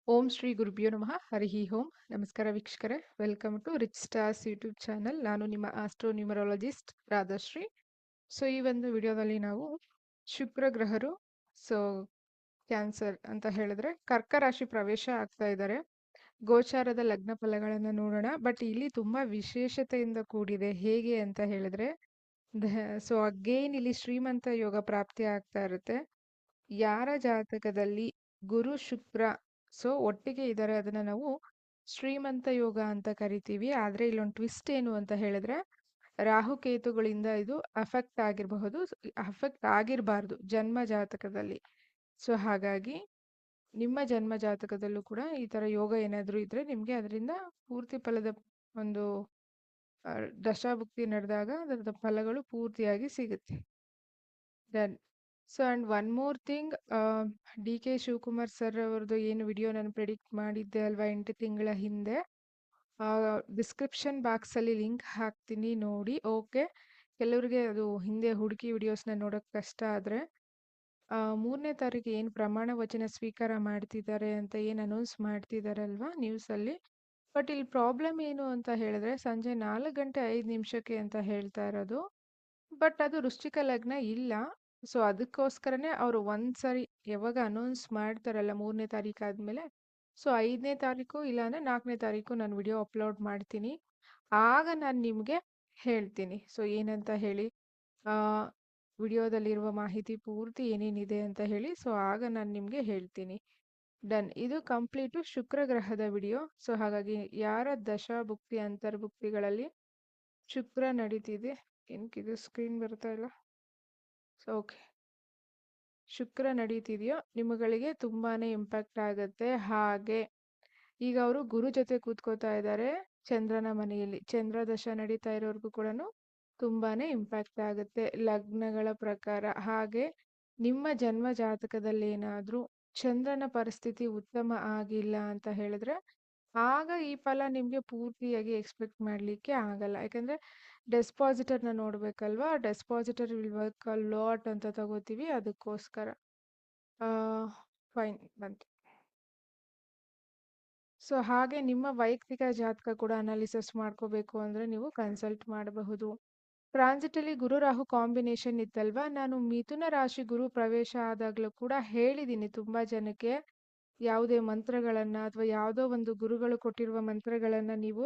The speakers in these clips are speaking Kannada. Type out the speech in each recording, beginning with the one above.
ಓಂ ಶ್ರೀ ಗುರುಭ್ಯೋ ನಮಃ ಹರಿ ಓಂ. ನಮಸ್ಕಾರ ವೀಕ್ಷಕರೇ, welcome to rich stars YouTube channel. ನಾನು ನಿಮ್ಮ ಆಸ್ಟ್ರೋ ನ್ಯೂಮರಾಲಜಿಸ್ಟ್ ರಾಧಾಶ್ರೀ. ಸೊ ಈ ಒಂದು ವಿಡಿಯೋದಲ್ಲಿ ನಾವು ಶುಕ್ರ ಗ್ರಹರು ಕ್ಯಾನ್ಸರ್ ಅಂತ ಹೇಳಿದ್ರೆ ಕರ್ಕ ರಾಶಿ ಪ್ರವೇಶ ಆಗ್ತಾ ಇದ್ದಾರೆ. ಗೋಚಾರದ ಲಗ್ನ ಫಲಗಳನ್ನು ನೋಡೋಣ. ಬಟ್ ಇಲ್ಲಿ ತುಂಬಾ ವಿಶೇಷತೆಯಿಂದ ಕೂಡಿದೆ. ಹೇಗೆ ಅಂತ ಹೇಳಿದ್ರೆ ಅಗೇನ್ ಇಲ್ಲಿ ಶ್ರೀಮಂತ ಯೋಗ ಪ್ರಾಪ್ತಿ ಆಗ್ತಾ ಇರುತ್ತೆ. ಯಾರ ಜಾತಕದಲ್ಲಿ ಗುರು ಶುಕ್ರ ಒಟ್ಟಿಗೆ ಇದ್ದಾರೆ ಅದನ್ನ ನಾವು ಶ್ರೀಮಂತ ಯೋಗ ಅಂತ ಕರಿತೀವಿ. ಆದ್ರೆ ಇಲ್ಲೊಂದು ಟ್ವಿಸ್ಟ್ ಏನು ಅಂತ ಹೇಳಿದ್ರೆ ರಾಹುಕೇತುಗಳಿಂದ ಇದು ಅಫೆಕ್ಟ್ ಆಗಿರಬಹುದು, ಅಫೆಕ್ಟ್ ಆಗಿರಬಾರ್ದು ಜನ್ಮ ಜಾತಕದಲ್ಲಿ. ಹಾಗಾಗಿ ನಿಮ್ಮ ಜನ್ಮ ಜಾತಕದಲ್ಲೂ ಕೂಡ ಈ ತರ ಯೋಗ ಏನಾದ್ರೂ ಇದ್ರೆ ನಿಮ್ಗೆ ಅದರಿಂದ ಪೂರ್ತಿ ಫಲದ ಒಂದು ದಶಾಭುಕ್ತಿ ನಡೆದಾಗ ಅದರ ಫಲಗಳು ಪೂರ್ತಿಯಾಗಿ ಸಿಗುತ್ತೆ. Done. And one more thing, D K Shivakumar sir ಅವರದ್ದು ಏನು ವಿಡಿಯೋ ನಾನು ಪ್ರೆಡಿಕ್ಟ್ ಮಾಡಿದ್ದೆ ಅಲ್ವಾ 8 ತಿಂಗಳ ಹಿಂದೆ, ಡಿಸ್ಕ್ರಿಪ್ಷನ್ ಬಾಕ್ಸಲ್ಲಿ ಲಿಂಕ್ ಹಾಕ್ತೀನಿ, ನೋಡಿ. ಓಕೆ, ಕೆಲವರಿಗೆ ಅದು ಹಿಂದೆ ಹುಡುಕಿ ವಿಡಿಯೋಸ್ನ ನೋಡೋಕೆ ಕಷ್ಟ ಆದರೆ 3ನೇ ತಾರೀಕು ಏನು ಪ್ರಮಾಣ ವಚನ ಸ್ವೀಕಾರ ಮಾಡ್ತಿದ್ದಾರೆ ಅಂತ ಏನು ಅನೌನ್ಸ್ ಮಾಡ್ತಿದ್ದಾರಲ್ವಾ ನ್ಯೂಸಲ್ಲಿ. ಬಟ್ ಇಲ್ಲಿ ಪ್ರಾಬ್ಲಮ್ ಏನು ಅಂತ ಹೇಳಿದ್ರೆ ಸಂಜೆ 4:05 ಅಂತ ಹೇಳ್ತಾ ಇರೋದು. ಬಟ್ ಅದು ವೃಶ್ಚಿಕ ಲಗ್ನ ಇಲ್ಲ. ಅದಕ್ಕೋಸ್ಕರನೇ ಅವರು ಒಂದ್ಸರಿ ಯಾವಾಗ ಅನೌನ್ಸ್ ಮಾಡ್ತಾರಲ್ಲ 3ನೇ ತಾರೀಕು ಆದ್ಮೇಲೆ, 5ನೇ ತಾರೀಕು ಇಲ್ಲಾಂದ್ರೆ 4ನೇ ತಾರೀಕು ನಾನು ವಿಡಿಯೋ ಅಪ್ಲೋಡ್ ಮಾಡ್ತೀನಿ. ಆಗ ನಾನು ನಿಮಗೆ ಹೇಳ್ತೀನಿ ಏನಂತ ಹೇಳಿ, ವಿಡಿಯೋದಲ್ಲಿರುವ ಮಾಹಿತಿ ಪೂರ್ತಿ ಏನೇನಿದೆ ಅಂತ ಹೇಳಿ. ಆಗ ನಾನು ನಿಮಗೆ ಹೇಳ್ತೀನಿ. ಡನ್. ಇದು ಕಂಪ್ಲೀಟು ಶುಕ್ರ ಗ್ರಹದ ವಿಡಿಯೋ. ಹಾಗಾಗಿ ಯಾರ ದಶಾಭುಕ್ತಿ ಅಂತರ್ಭುಕ್ತಿಗಳಲ್ಲಿ ಶುಕ್ರ ನಡೀತಿದೆ, ಇದು ಸ್ಕ್ರೀನ್ ಬರ್ತಾ ಇಲ್ಲ. ಓಕೆ, ಶುಕ್ರ ನಡೀತಿದೆಯೋ ನಿಮ್ಮಗಳಿಗೆ ತುಂಬಾನೇ ಇಂಪ್ಯಾಕ್ಟ್ ಆಗುತ್ತೆ. ಹಾಗೆ ಈಗ ಅವರು ಗುರು ಜೊತೆ ಕೂತ್ಕೋತಾ ಇದ್ದಾರೆ ಚಂದ್ರನ ಮನೆಯಲ್ಲಿ. ಚಂದ್ರ ದಶ ನಡೀತಾ ಇರೋರ್ಗೂ ಕೂಡ ತುಂಬಾನೇ ಇಂಪ್ಯಾಕ್ಟ್ ಆಗುತ್ತೆ ಲಗ್ನಗಳ ಪ್ರಕಾರ. ಹಾಗೆ ನಿಮ್ಮ ಜನ್ಮ ಜಾತಕದಲ್ಲಿ ಏನಾದ್ರೂ ಚಂದ್ರನ ಪರಿಸ್ಥಿತಿ ಉತ್ತಮ ಆಗಿಲ್ಲ ಅಂತ ಹೇಳಿದ್ರೆ ಆಗ ಈ ಫಲ ನಿಮ್ಗೆ ಪೂರ್ತಿಯಾಗಿ ಎಕ್ಸ್ಪೆಕ್ಟ್ ಮಾಡ್ಲಿಕ್ಕೆ ಆಗಲ್ಲ. ಯಾಕಂದ್ರೆ ಡೆಸ್ಪಾಸಿಟರ್ನ ನೋಡ್ಬೇಕಲ್ವಾ. ಡೆಸ್ಪಾಸಿಟರ್ ವಿಲ್ ವರ್ಕ್ ಅ ಲಾಟ್ ಅಂತ ತಗೋತೀವಿ, ಅದಕ್ಕೋಸ್ಕರ. ಫೈನ್ ಬಂತು. ಹಾಗೆ ನಿಮ್ಮ ವೈಯಕ್ತಿಕ ಜಾತಕ ಕೂಡ ಅನಾಲಿಸಿಸ್ ಮಾಡ್ಕೋಬೇಕು ಅಂದ್ರೆ ನೀವು ಕನ್ಸಲ್ಟ್ ಮಾಡಬಹುದು. ಟ್ರಾನ್ಸಿಟಲ್ಲಿ ಗುರು ರಾಹು ಕಾಂಬಿನೇಷನ್ ಇತ್ತಲ್ವಾ, ನಾನು ಮಿಥುನ ರಾಶಿ ಗುರು ಪ್ರವೇಶ ಆದಾಗ್ಲೂ ಕೂಡ ಹೇಳಿದ್ದೀನಿ ತುಂಬಾ ಜನಕ್ಕೆ, ಯಾವುದೇ ಮಂತ್ರಗಳನ್ನ ಅಥವಾ ಯಾವುದೋ ಒಂದು ಗುರುಗಳು ಕೊಟ್ಟಿರುವ ಮಂತ್ರಗಳನ್ನ ನೀವು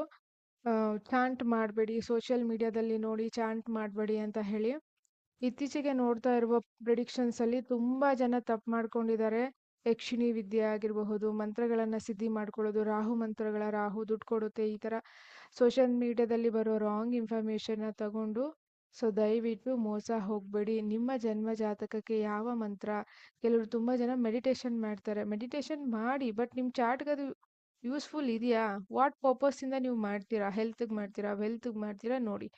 ಚಾಂಟ್ ಮಾಡಬೇಡಿ, ಸೋಷಿಯಲ್ ಮೀಡಿಯಾದಲ್ಲಿ ನೋಡಿ ಚಾಂಟ್ ಮಾಡಬೇಡಿ ಅಂತ ಹೇಳಿ. ಇತ್ತೀಚೆಗೆ ನೋಡ್ತಾ ಇರುವ ಪ್ರಿಡಿಕ್ಷನ್ಸ್ ಅಲ್ಲಿ ತುಂಬಾ ಜನ ತಪ್ಪು ಮಾಡ್ಕೊಂಡಿದ್ದಾರೆ. ಯಕ್ಷಿಣಿ ವಿದ್ಯೆ ಆಗಿರಬಹುದು, ಮಂತ್ರಗಳನ್ನ ಸಿದ್ಧಿ ಮಾಡ್ಕೊಳ್ಳೋದು, ರಾಹು ಮಂತ್ರಗಳ, ರಾಹು ದುಡ್ಡು ಕೊಡುತ್ತೆ, ಈ ತರ ಸೋಷಿಯಲ್ ಮೀಡಿಯಾದಲ್ಲಿ ಬರೋ ರಾಂಗ್ ಇನ್ಫಾರ್ಮೇಶನ್ ತಗೊಂಡು ದಯವಿಟ್ಟು ಮೋಸ ಹೋಗ್ಬೇಡಿ. ನಿಮ್ಮ ಜನ್ಮ ಜಾತಕಕ್ಕೆ ಯಾವ ಮಂತ್ರ, ಕೆಲವರು ತುಂಬಾ ಜನ ಮೆಡಿಟೇಷನ್ ಮಾಡ್ತಾರೆ, ಮೆಡಿಟೇಷನ್ ಮಾಡಿ, ಬಟ್ ನಿಮ್ ಚಾರ್ಟ್ಗೆ ಅದು ಯೂಸ್ಫುಲ್ ಇದೆಯಾ? ವಾಟ್ ಪರ್ಪಸ್ ಇಂದ ನೀವು ಮಾಡ್ತೀರಾ? ಹೆಲ್ತ್ಗೆ ಮಾಡ್ತೀರಾ, ವೆಲ್ತ್ಗೆ ಮಾಡ್ತೀರಾ ನೋಡಿ.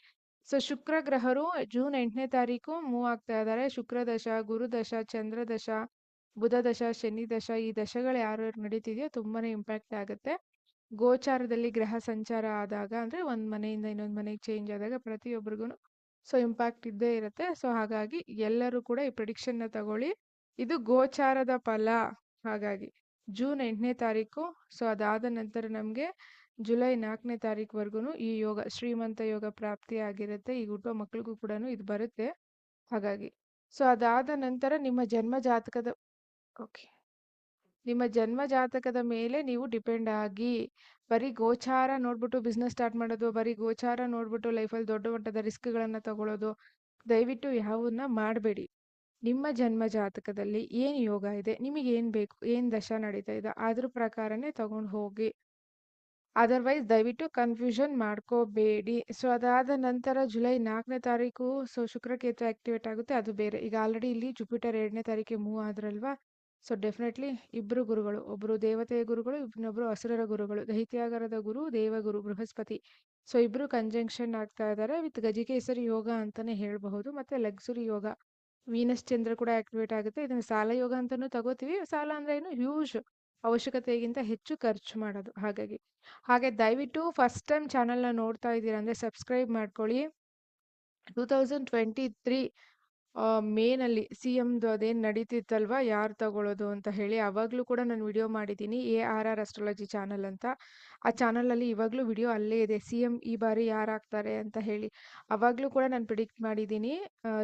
ಶುಕ್ರ ಗ್ರಹರು ಜೂನ್ 8ನೇ ತಾರೀಕು ಮೂವ್ ಆಗ್ತಾ ಇದ್ದಾರೆ. ಶುಕ್ರ ದಶ, ಗುರು ದಶ, ಚಂದ್ರ ದಶ, ಬುಧ ದಶ, ಶನಿ ದಶ, ಈ ದಶಗಳು ಯಾರ್ಯಾರು ನಡೀತಿದೆಯೋ ತುಂಬಾನೇ ಇಂಪ್ಯಾಕ್ಟ್ ಆಗುತ್ತೆ. ಗೋಚಾರದಲ್ಲಿ ಗ್ರಹ ಸಂಚಾರ ಆದಾಗ ಅಂದ್ರೆ ಒಂದ್ ಮನೆಯಿಂದ ಇನ್ನೊಂದ್ ಮನೆಗೆ ಚೇಂಜ್ ಆದಾಗ ಪ್ರತಿಯೊಬ್ಬರಿಗೂ ಇಂಪ್ಯಾಕ್ಟ್ ಇದ್ದೇ ಇರುತ್ತೆ. ಹಾಗಾಗಿ ಎಲ್ಲರೂ ಕೂಡ ಈ ಪ್ರಿಡಿಕ್ಷನ್ ನ ತಗೊಳ್ಳಿ. ಇದು ಗೋಚಾರದ ಫಲ. ಹಾಗಾಗಿ ಜೂನ್ 8ನೇ ತಾರೀಕು, ಅದಾದ ನಂತರ ನಮ್ಗೆ ಜುಲೈ 4ನೇ ತಾರೀಕುವರೆಗೂ ಈ ಯೋಗ, ಶ್ರೀಮಂತ ಯೋಗ ಪ್ರಾಪ್ತಿ ಆಗಿರುತ್ತೆ. ಈಗ ಹುಟ್ಟುವ ಮಕ್ಳಿಗೂ ಕೂಡ ಇದು ಬರುತ್ತೆ. ಹಾಗಾಗಿ ಅದಾದ ನಂತರ ನಿಮ್ಮ ಜನ್ಮ ಜಾತಕದ ನಿಮ್ಮ ಜನ್ಮ ಜಾತಕದ ಮೇಲೆ ನೀವು ಡಿಪೆಂಡ್ ಆಗಿ ಬರೀ ಗೋಚಾರ ನೋಡ್ಬಿಟ್ಟು ಬಿಸ್ನೆಸ್ ಸ್ಟಾರ್ಟ್ ಮಾಡೋದು, ಬರೀ ಗೋಚಾರ ನೋಡ್ಬಿಟ್ಟು ಲೈಫಲ್ಲಿ ದೊಡ್ಡ ಮಟ್ಟದ ರಿಸ್ಕ್ಗಳನ್ನ ತಗೊಳ್ಳೋದು ದಯವಿಟ್ಟು ಯಾವನ್ನ ಮಾಡಬೇಡಿ. ನಿಮ್ಮ ಜನ್ಮ ಜಾತಕದಲ್ಲಿ ಏನು ಯೋಗ ಇದೆ, ನಿಮಗೆ ಏನ್ ಬೇಕು, ಏನ್ ದಶ ನಡೀತಾ ಇದೆ, ಅದ್ರ ಪ್ರಕಾರನೇ ತಗೊಂಡು ಹೋಗಿ. ಅದರ್ವೈಸ್ ದಯವಿಟ್ಟು ಕನ್ಫ್ಯೂಷನ್ ಮಾಡ್ಕೋಬೇಡಿ. ಅದಾದ ನಂತರ ಜುಲೈ 4ನೇ ತಾರೀಕು ಶುಕ್ರಕೇತು ಆಕ್ಟಿವೇಟ್ ಆಗುತ್ತೆ, ಅದು ಬೇರೆ. ಈಗ ಆಲ್ರೆಡಿ ಇಲ್ಲಿ ಜುಪಿಟರ್ 2ನೇ ತಾರೀಕಿಗೆ ಮೂವ್ ಆದ್ರಲ್ವಾ. ಡೆಫಿನೆಟ್ಲಿ ಇಬ್ರು ಗುರುಗಳು, ಒಬ್ರು ದೇವತೆಯ ಗುರುಗಳು, ಇನ್ನೊಬ್ರು ಅಸುರರ ಗುರುಗಳು, ದೈತ್ಯಾಗಾರದ ಗುರು, ದೇವಗುರು ಬೃಹಸ್ಪತಿ. ಇಬ್ರು ಕಂಜಂಕ್ಷನ್ ಆಗ್ತಾ ಇದ್ದಾರೆ ವಿತ್ ಗಜಕೇಸರಿ ಯೋಗ ಅಂತಾನೆ ಹೇಳ್ಬಹುದು. ಮತ್ತೆ ಲಕ್ಸುರಿ ಯೋಗ, ವೀನಸ್ ಚಂದ್ರ ಕೂಡ ಆಕ್ಟಿವೇಟ್ ಆಗುತ್ತೆ. ಇದನ್ನ ಸಾಲ ಯೋಗ ಅಂತಾನೂ ತಗೋತೀವಿ. ಸಾಲ ಅಂದ್ರೆ ಏನು, ಹ್ಯೂಜ್ ಅವಶ್ಯಕತೆಗಿಂತ ಹೆಚ್ಚು ಖರ್ಚು ಮಾಡೋದು. ಹಾಗೆ ದಯವಿಟ್ಟು ಫಸ್ಟ್ ಟೈಮ್ ಚಾನಲ್ನ ನೋಡ್ತಾ ಇದ್ದೀರಾ ಅಂದ್ರೆ ಸಬ್ಸ್ಕ್ರೈಬ್ ಮಾಡ್ಕೊಳ್ಳಿ. 2023 ಮೇನಲ್ಲಿ ಸಿ.ಎಮ್‌ದು ಅದೇನು ನಡೀತಿತ್ತಲ್ವಾ ಯಾರು ತಗೊಳ್ಳೋದು ಅಂತ ಹೇಳಿ ಅವಾಗಲೂ ಕೂಡ ನಾನು ವಿಡಿಯೋ ಮಾಡಿದ್ದೀನಿ ARR ಅಸ್ಟ್ರಾಲಜಿ ಚಾನಲ್ ಅಂತ. ಆ ಚಾನಲಲ್ಲಿ ಇವಾಗಲೂ ವಿಡಿಯೋ ಅಲ್ಲೇ ಇದೆ ಸಿ.ಎಮ್ ಈ ಬಾರಿ ಯಾರಾಗ್ತಾರೆ ಅಂತ ಹೇಳಿ. ಅವಾಗಲೂ ಕೂಡ ನಾನು ಪ್ರಿಡಿಕ್ಟ್ ಮಾಡಿದ್ದೀನಿ.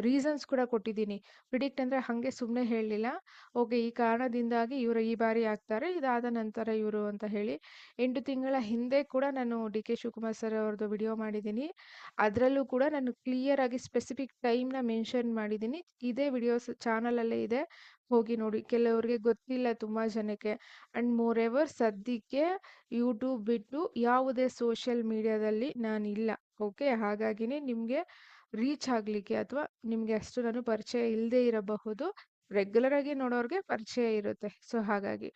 ರೀಸನ್ಸ್ ಕೂಡ ಕೊಟ್ಟಿದ್ದೀನಿ. ಪ್ರಿಡಿಕ್ಟ್ ಅಂದರೆ ಹಾಗೆ ಸುಮ್ಮನೆ ಹೇಳಲಿಲ್ಲ. ಓಕೆ ಈ ಕಾರಣದಿಂದಾಗಿ ಇವರು ಈ ಬಾರಿ ಆಗ್ತಾರೆ ಇದಾದ ನಂತರ ಇವರು ಅಂತ ಹೇಳಿ 8 ತಿಂಗಳ ಹಿಂದೆ ಕೂಡ ನಾನು ಡಿ.ಕೆ. ಶಿವಕುಮಾರ್ ಸರ್ ಅವ್ರದ್ದು ವಿಡಿಯೋ ಮಾಡಿದ್ದೀನಿ. ಅದರಲ್ಲೂ ಕೂಡ ನಾನು ಕ್ಲಿಯರ್ ಆಗಿ ಸ್ಪೆಸಿಫಿಕ್ ಟೈಮ್‌ನ ಮೆನ್ಷನ್ ಮಾಡಿದ್ದೀನಿ. ಇದೇ ವಿಡಿಯೋಸ್ ಚಾನಲಲ್ಲೇ ಇದೆ. ಹೋಗಿ ನೋಡಿ. ಕೆಲವ್ರಿಗೆ ಗೊತ್ತಿಲ್ಲ ತುಂಬಾ ಜನಕ್ಕೆ. ಅಂಡ್ ಮೋರ್ ಎವರ್ ಸದ್ಯಕ್ಕೆ ಯೂಟ್ಯೂಬ್ ಬಿಟ್ಟು ಯಾವುದೇ ಸೋಷಿಯಲ್ ಮೀಡಿಯಾದಲ್ಲಿ ನಾನಿಲ್ಲ. ಓಕೆ. ಹಾಗಾಗಿನೇ ನಿಮ್ಗೆ ರೀಚ್ ಆಗ್ಲಿಕ್ಕೆ ಅಥವಾ ನಿಮ್ಗೆ ಅಷ್ಟು ನಾನು ಪರಿಚಯ ಇಲ್ಲದೇ ಇರಬಹುದು. ರೆಗ್ಯುಲರ್ ಆಗಿ ನೋಡೋರ್ಗೆ ಪರಿಚಯ ಇರುತ್ತೆ. ಸೊ ಹಾಗಾಗಿ.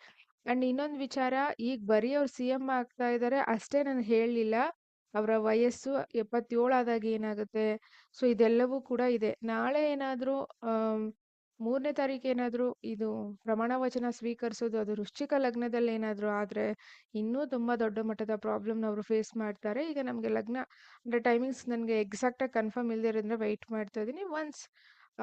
ಅಂಡ್ ಇನ್ನೊಂದು ವಿಚಾರ ಈಗ ಬರೀ ಅವ್ರು ಸಿ.ಎಂ ಆಗ್ತಾ ಇದ್ದಾರೆ ಅಷ್ಟೇ ನಾನು ಹೇಳಲಿಲ್ಲ. ಅವರ ವಯಸ್ಸು 77 ಆದಾಗ ಏನಾಗುತ್ತೆ? ಸೊ ಇದೆಲ್ಲವೂ ಕೂಡ ಇದೆ. ನಾಳೆ ಏನಾದ್ರೂ 3ನೇ ತಾರೀಕು ಏನಾದ್ರೂ ಇದು ಪ್ರಮಾಣ ವಚನ ಸ್ವೀಕರಿಸೋದು ಅದು ವೃಶ್ಚಿಕ ಲಗ್ನದಲ್ಲಿ ಏನಾದ್ರೂ ಆದ್ರೆ ಇನ್ನೂ ತುಂಬಾ ದೊಡ್ಡ ಮಟ್ಟದ ಪ್ರಾಬ್ಲಮ್‌ನ ಅವರು ಫೇಸ್ ಮಾಡ್ತಾರೆ. ಈಗ ನಮ್ಗೆ ಲಗ್ನ ಅಂದ್ರೆ ಟೈಮಿಂಗ್ಸ್ ನನಗೆ ಎಕ್ಸಾಕ್ಟ್ ಆಗಿ ಕನ್ಫರ್ಮ್ ಇಲ್ಲದೆ ಇರೋದ್ರಿಂದ ವೆಯ್ಟ್ ಮಾಡ್ತಾ ಇದ್ದೀನಿ. ಒನ್ಸ್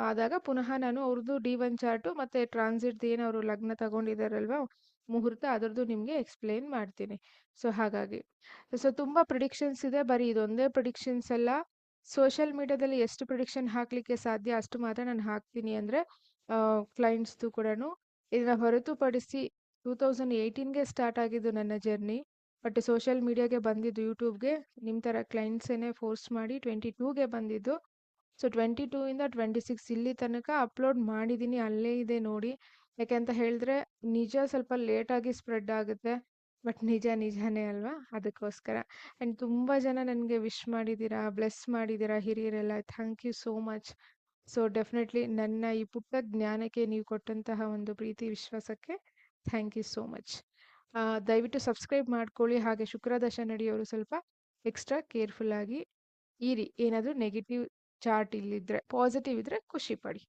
ಆದಾಗ ಪುನಃ ನಾನು ಅವ್ರದ್ದು ಡಿ1 ಚಾರ್ಟು ಮತ್ತೆ ಟ್ರಾನ್ಸಿಟ್‌ದು ಏನು ಅವರು ಲಗ್ನ ತಗೊಂಡಿದ್ದಾರಲ್ವಾ ಮುಹೂರ್ತ ಅದರದ್ದು ನಿಮ್ಗೆ ಎಕ್ಸ್‌ಪ್ಲೇನ್ ಮಾಡ್ತೀನಿ. ಸೊ ಹಾಗಾಗಿ. ಸೊ ತುಂಬಾ ಪ್ರಿಡಿಕ್ಷನ್ಸ್ ಇದೆ. ಬರೀ ಇದೊಂದೇ ಪ್ರಿಡಿಕ್ಷನ್ಸ್ ಅಲ್ಲ. ಸೋಷಿಯಲ್ ಮೀಡಿಯಾದಲ್ಲಿ ಎಷ್ಟು ಪ್ರಿಡಿಕ್ಷನ್ ಹಾಕ್ಲಿಕ್ಕೆ ಸಾಧ್ಯ ಅಷ್ಟು ಮಾತ್ರ ನಾನು ಹಾಕ್ತೀನಿ ಅಂದ್ರೆ ಕ್ಲೈಂಟ್ಸ್‌ದು ಕೂಡನು. ಇದನ್ನ ಹೊರತುಪಡಿಸಿ 2018ಗೆ ಸ್ಟಾರ್ಟ್ ಆಗಿದ್ದು ನನ್ನ ಜರ್ನಿ. ಬಟ್ ಸೋಷಿಯಲ್ ಮೀಡಿಯಾಗೆ ಬಂದಿದ್ದು ಯೂಟ್ಯೂಬ್‌ಗೆ ನಿಮ್ಮ ಥರ ಕ್ಲೈಂಟ್ಸೇನೆ ಫೋರ್ಸ್ ಮಾಡಿ 22ಗೆ ಬಂದಿದ್ದು. ಸೊ 22 ಇಂದ 26 ಇಲ್ಲಿ ತನಕ ಅಪ್ಲೋಡ್ ಮಾಡಿದ್ದೀನಿ. ಅಲ್ಲೇ ಇದೆ ನೋಡಿ. ಯಾಕೆಂತ ಹೇಳಿದ್ರೆ ನಿಜ ಸ್ವಲ್ಪ ಲೇಟಾಗಿ ಸ್ಪ್ರೆಡ್ ಆಗುತ್ತೆ. ಬಟ್ ನಿಜ ನಿಜಾನೇ ಅಲ್ವಾ? ಅದಕ್ಕೋಸ್ಕರ. ಆ್ಯಂಡ್ ತುಂಬ ಜನ ನನಗೆ ವಿಶ್ ಮಾಡಿದ್ದೀರಾ, ಬ್ಲೆಸ್ ಮಾಡಿದ್ದೀರಾ ಹಿರಿಯರೆಲ್ಲ. Thank you so much. So definitely ನನ್ನ ಈ ಪುಟ್ಟ ಜ್ಞಾನಕ್ಕೆ ನೀವು ಕೊಟ್ಟಂತಹ ಒಂದು ಪ್ರೀತಿ ವಿಶ್ವಾಸಕ್ಕೆ ಥ್ಯಾಂಕ್ ಯು ಸೋ ಮಚ್. ದಯವಿಟ್ಟು ಸಬ್ಸ್ಕ್ರೈಬ್ ಮಾಡ್ಕೊಳ್ಳಿ. ಹಾಗೆ ಶುಕ್ರದಶ ನಡೆಯೋರು ಸ್ವಲ್ಪ ಎಕ್ಸ್ಟ್ರಾ ಕೇರ್ಫುಲ್ ಆಗಿ ಇರಿ. ಏನಾದರೂ ನೆಗೆಟಿವ್ ಚಾರ್ಟ್ ಇಲ್ಲಿದ್ರೆ ಪಾಸಿಟಿವ್ ಇದ್ರೆ ಖುಷಿ ಪಡಿ.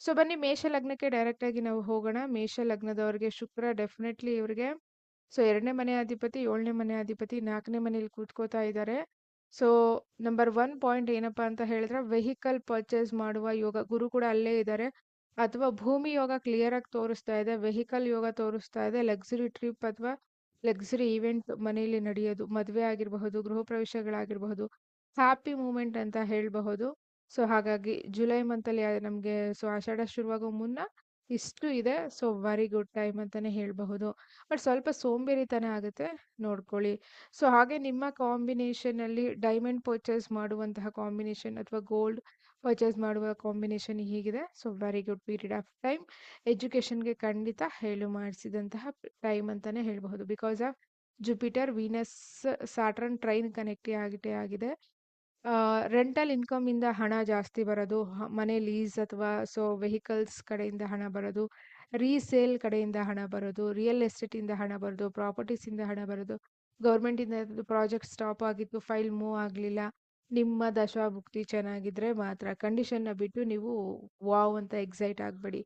ಸೊ ಬನ್ನಿ ಮೇಷ ಲಗ್ನಕ್ಕೆ ಡೈರೆಕ್ಟ್ ಆಗಿ ನಾವು ಹೋಗೋಣ. ಮೇಷ ಲಗ್ನದವರಿಗೆ ಶುಕ್ರ ಡೆಫಿನೆಟ್ಲಿ ಇವರಿಗೆ ಸೊ 2ನೇ ಮನೆ ಅಧಿಪತಿ 7ನೇ ಮನೆ ಅಧಿಪತಿ 4ನೇ ಮನೇಲಿ ಕೂತ್ಕೋತಾ ಇದ್ದಾರೆ. ಸೊ ನಂಬರ್ 1 ಪಾಯಿಂಟ್ ಏನಪ್ಪಾ ಅಂತ ಹೇಳಿದ್ರೆ ವೆಹಿಕಲ್ ಪರ್ಚೇಸ್ ಮಾಡುವ ಯೋಗ. ಗುರು ಕೂಡ ಅಲ್ಲೇ ಇದ್ದಾರೆ. ಅಥವಾ ಭೂಮಿ ಯೋಗ ಕ್ಲಿಯರ್ ಆಗಿ ತೋರಿಸ್ತಾ ಇದೆ. ವೆಹಿಕಲ್ ಯೋಗ ತೋರಿಸ್ತಾ ಇದೆ. ಲಕ್ಸುರಿ ಟ್ರಿಪ್ ಅಥವಾ ಲಕ್ಸುರಿ ಈವೆಂಟ್ ಮನೆಯಲ್ಲಿ ನಡೆಯೋದು. ಮದುವೆ ಆಗಿರಬಹುದು, ಗೃಹ ಪ್ರವೇಶಗಳಾಗಿರಬಹುದು. ಹ್ಯಾಪಿ ಮೂಮೆಂಟ್ ಅಂತ ಹೇಳಬಹುದು. ಸೊ ಹಾಗಾಗಿ ಜುಲೈ ಮಂತಲ್ಲಿ ನಮಗೆ ಸೊ ಆಷಾಢ ಶುರುವಾಗೋ ಮುನ್ನ ಇಷ್ಟು ಇದೆ. ಸೊ ವೆರಿ ಗುಡ್ ಟೈಮ್ ಅಂತಾನೆ ಹೇಳಬಹುದು. ಬಟ್ ಸ್ವಲ್ಪ ಸೋಂಬೇರಿತನ ಆಗುತ್ತೆ ನೋಡ್ಕೊಳ್ಳಿ. ಸೊ ಹಾಗೆ ನಿಮ್ಮ ಕಾಂಬಿನೇಷನ್ ಅಲ್ಲಿ ಡೈಮಂಡ್ ಪರ್ಚೇಸ್ ಮಾಡುವಂತಹ ಕಾಂಬಿನೇಷನ್ ಅಥವಾ ಗೋಲ್ಡ್ ಪರ್ಚೇಸ್ ಮಾಡುವ ಕಾಂಬಿನೇಷನ್ ಹೀಗಿದೆ. So very good period of time. ಎಜುಕೇಷನ್ಗೆ ಖಂಡಿತ ಹೇಳು ಮಾಡಿಸಿದಂತಹ ಟೈಮ್ ಅಂತಾನೆ ಹೇಳಬಹುದು. Because of Jupiter Venus Saturn trine connect ಆಗಿದೆ. ರೆಂಟಲ್ ಇನ್ಕಮ್ ಇಂದ ಹಣ ಜಾಸ್ತಿ ಬರೋದು, ಮನೆ ಲೀಸ್ ಅಥವಾ ಸೊ ವೆಹಿಕಲ್ಸ್ ಕಡೆಯಿಂದ ಹಣ ಬರೋದು, ರೀಸೇಲ್ ಕಡೆಯಿಂದ ಹಣ ಬರೋದು, ರಿಯಲ್ ಎಸ್ಟೇಟ್ ಇಂದ ಹಣ ಬರೋದು, ಪ್ರಾಪರ್ಟೀಸ್ ಇಂದ ಹಣ ಬರೋದು, ಗೌರ್ಮೆಂಟ್ ಇಂದ ಪ್ರಾಜೆಕ್ಟ್ ಸ್ಟಾಪ್ ಆಗಿತ್ತು, ಫೈಲ್ ಮೂವ್ ಆಗಲಿಲ್ಲ. ನಿಮ್ಮ ದಶಾಭುಕ್ತಿ ಚೆನ್ನಾಗಿದ್ರೆ ಮಾತ್ರ. ಕಂಡೀಷನ್ನ ಬಿಟ್ಟು ನೀವು ವಾವ್ ಅಂತ ಎಕ್ಸೈಟ್ ಆಗಬೇಡಿ.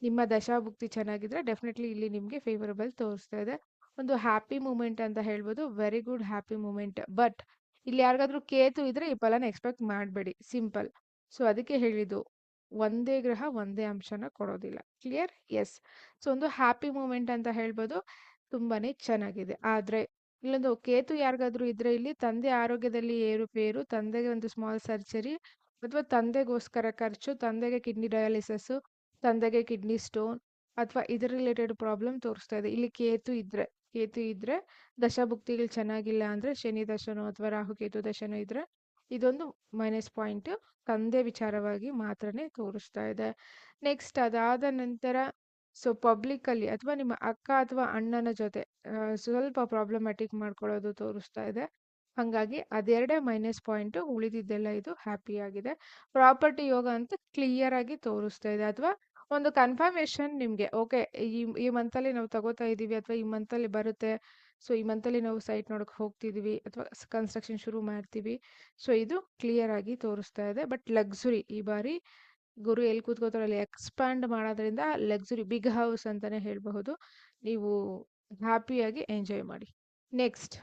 ನಿಮ್ಮ ದಶಾಭುಕ್ತಿ ಚೆನ್ನಾಗಿದ್ರೆ ಡೆಫಿನೆಟ್ಲಿ ಇಲ್ಲಿ ನಿಮಗೆ ಫೇವರಬಲ್ ತೋರಿಸ್ತಾ ಇದೆ. ಒಂದು ಹ್ಯಾಪಿ ಮೂಮೆಂಟ್ ಅಂತ ಹೇಳ್ಬೋದು. Very good happy moment. But ಇಲ್ಲಿ ಯಾರಿಗಾದ್ರೂ ಕೇತು ಇದ್ರೆ ಈ ಫಲನ ಎಕ್ಸ್ಪೆಕ್ಟ್ ಮಾಡಬೇಡಿ. ಸಿಂಪಲ್. ಸೊ ಅದಕ್ಕೆ ಹೇಳಿದ್ದು ಒಂದೇ ಗ್ರಹ ಒಂದೇ ಅಂಶನ ಕೊಡೋದಿಲ್ಲ. ಕ್ಲಿಯರ್? ಎಸ್. ಸೊ ಒಂದು ಹ್ಯಾಪಿ ಮೂಮೆಂಟ್ ಅಂತ ಹೇಳ್ಬೋದು. ತುಂಬಾನೇ ಚೆನ್ನಾಗಿದೆ. ಆದ್ರೆ ಇಲ್ಲೊಂದು ಕೇತು ಯಾರಿಗಾದ್ರೂ ಇದ್ರೆ ಇಲ್ಲಿ ತಂದೆ ಆರೋಗ್ಯದಲ್ಲಿ ಏರುಪೇರು, ತಂದೆಗೆ ಒಂದು ಸ್ಮಾಲ್ ಸರ್ಜರಿ ಅಥವಾ ತಂದೆಗೋಸ್ಕರ ಖರ್ಚು, ತಂದೆಗೆ ಕಿಡ್ನಿ ಡಯಾಲಿಸಿಸ್, ತಂದೆಗೆ ಕಿಡ್ನಿ ಸ್ಟೋನ್ ಅಥವಾ ಇದರ ರಿಲೇಟೆಡ್ ಪ್ರಾಬ್ಲಮ್ ತೋರಿಸ್ತಾ ಇದೆ. ಇಲ್ಲಿ ಕೇತು ಇದ್ರೆ ದಶಾಭುಕ್ತಿಗಳು ಚೆನ್ನಾಗಿಲ್ಲ ಅಂದ್ರೆ ಶನಿ ದಶನೋ ಅಥವಾ ರಾಹುಕೇತು ದಶನೋ ಇದ್ರೆ ಇದೊಂದು ಮೈನಸ್ ಪಾಯಿಂಟ್ ತಂದೆ ವಿಚಾರವಾಗಿ ಮಾತ್ರನೇ ತೋರಿಸ್ತಾ ಇದೆ. ನೆಕ್ಸ್ಟ್ ಅದಾದ ನಂತರ ಸೊ ಪಬ್ಲಿಕ್ ಅಲ್ಲಿ ಅಥವಾ ನಿಮ್ಮ ಅಕ್ಕ ಅಥವಾ ಅಣ್ಣನ ಜೊತೆ ಸ್ವಲ್ಪ ಪ್ರಾಬ್ಲಮ್ಯಾಟಿಕ್ ಮಾಡ್ಕೊಳ್ಳೋದು ತೋರಿಸ್ತಾ ಇದೆ. ಹಾಗಾಗಿ ಅದೆರಡೇ ಮೈನಸ್ ಪಾಯಿಂಟ್. ಉಳಿದಿದ್ದೆಲ್ಲ ಇದು ಹ್ಯಾಪಿ ಆಗಿದೆ. ಪ್ರಾಪರ್ಟಿ ಯೋಗ ಅಂತ ಕ್ಲಿಯರ್ ಆಗಿ ತೋರಿಸ್ತಾ ಇದೆ. ಅಥವಾ ಒಂದು ಕನ್ಫರ್ಮೇಶನ್ ನಿಮ್ಗೆ ಓಕೆ ಈ ಮಂತಲ್ಲಿ ನಾವು ತಗೋತಾ ಇದೀವಿ ಅಥವಾ ಈ ಮಂತಲ್ಲಿ ಬರುತ್ತೆ. ಸೊ ಈ ಮಂತಲ್ಲಿ ನಾವು ಸೈಟ್ ನೋಡಕ್ ಹೋಗ್ತಿದೀವಿ ಅಥವಾ ಕನ್ಸ್ಟ್ರಕ್ಷನ್ ಶುರು ಮಾಡ್ತೀವಿ. ಸೊ ಇದು ಕ್ಲಿಯರ್ ಆಗಿ ತೋರಿಸ್ತಾ ಇದೆ. ಬಟ್ ಲಕ್ಸುರಿ ಈ ಬಾರಿ ಗುರು ಎಲ್ಲಿ ಕೂತ್ಕೋತಾರೋ ಅಲ್ಲಿ ಎಕ್ಸ್ಪ್ಯಾಂಡ್ ಮಾಡೋದ್ರಿಂದ ಲಕ್ಸುರಿ ಬಿಗ್ ಹೌಸ್ ಅಂತಾನೆ ಹೇಳಬಹುದು. ನೀವು ಹ್ಯಾಪಿಯಾಗಿ ಎಂಜಾಯ್ ಮಾಡಿ. ನೆಕ್ಸ್ಟ್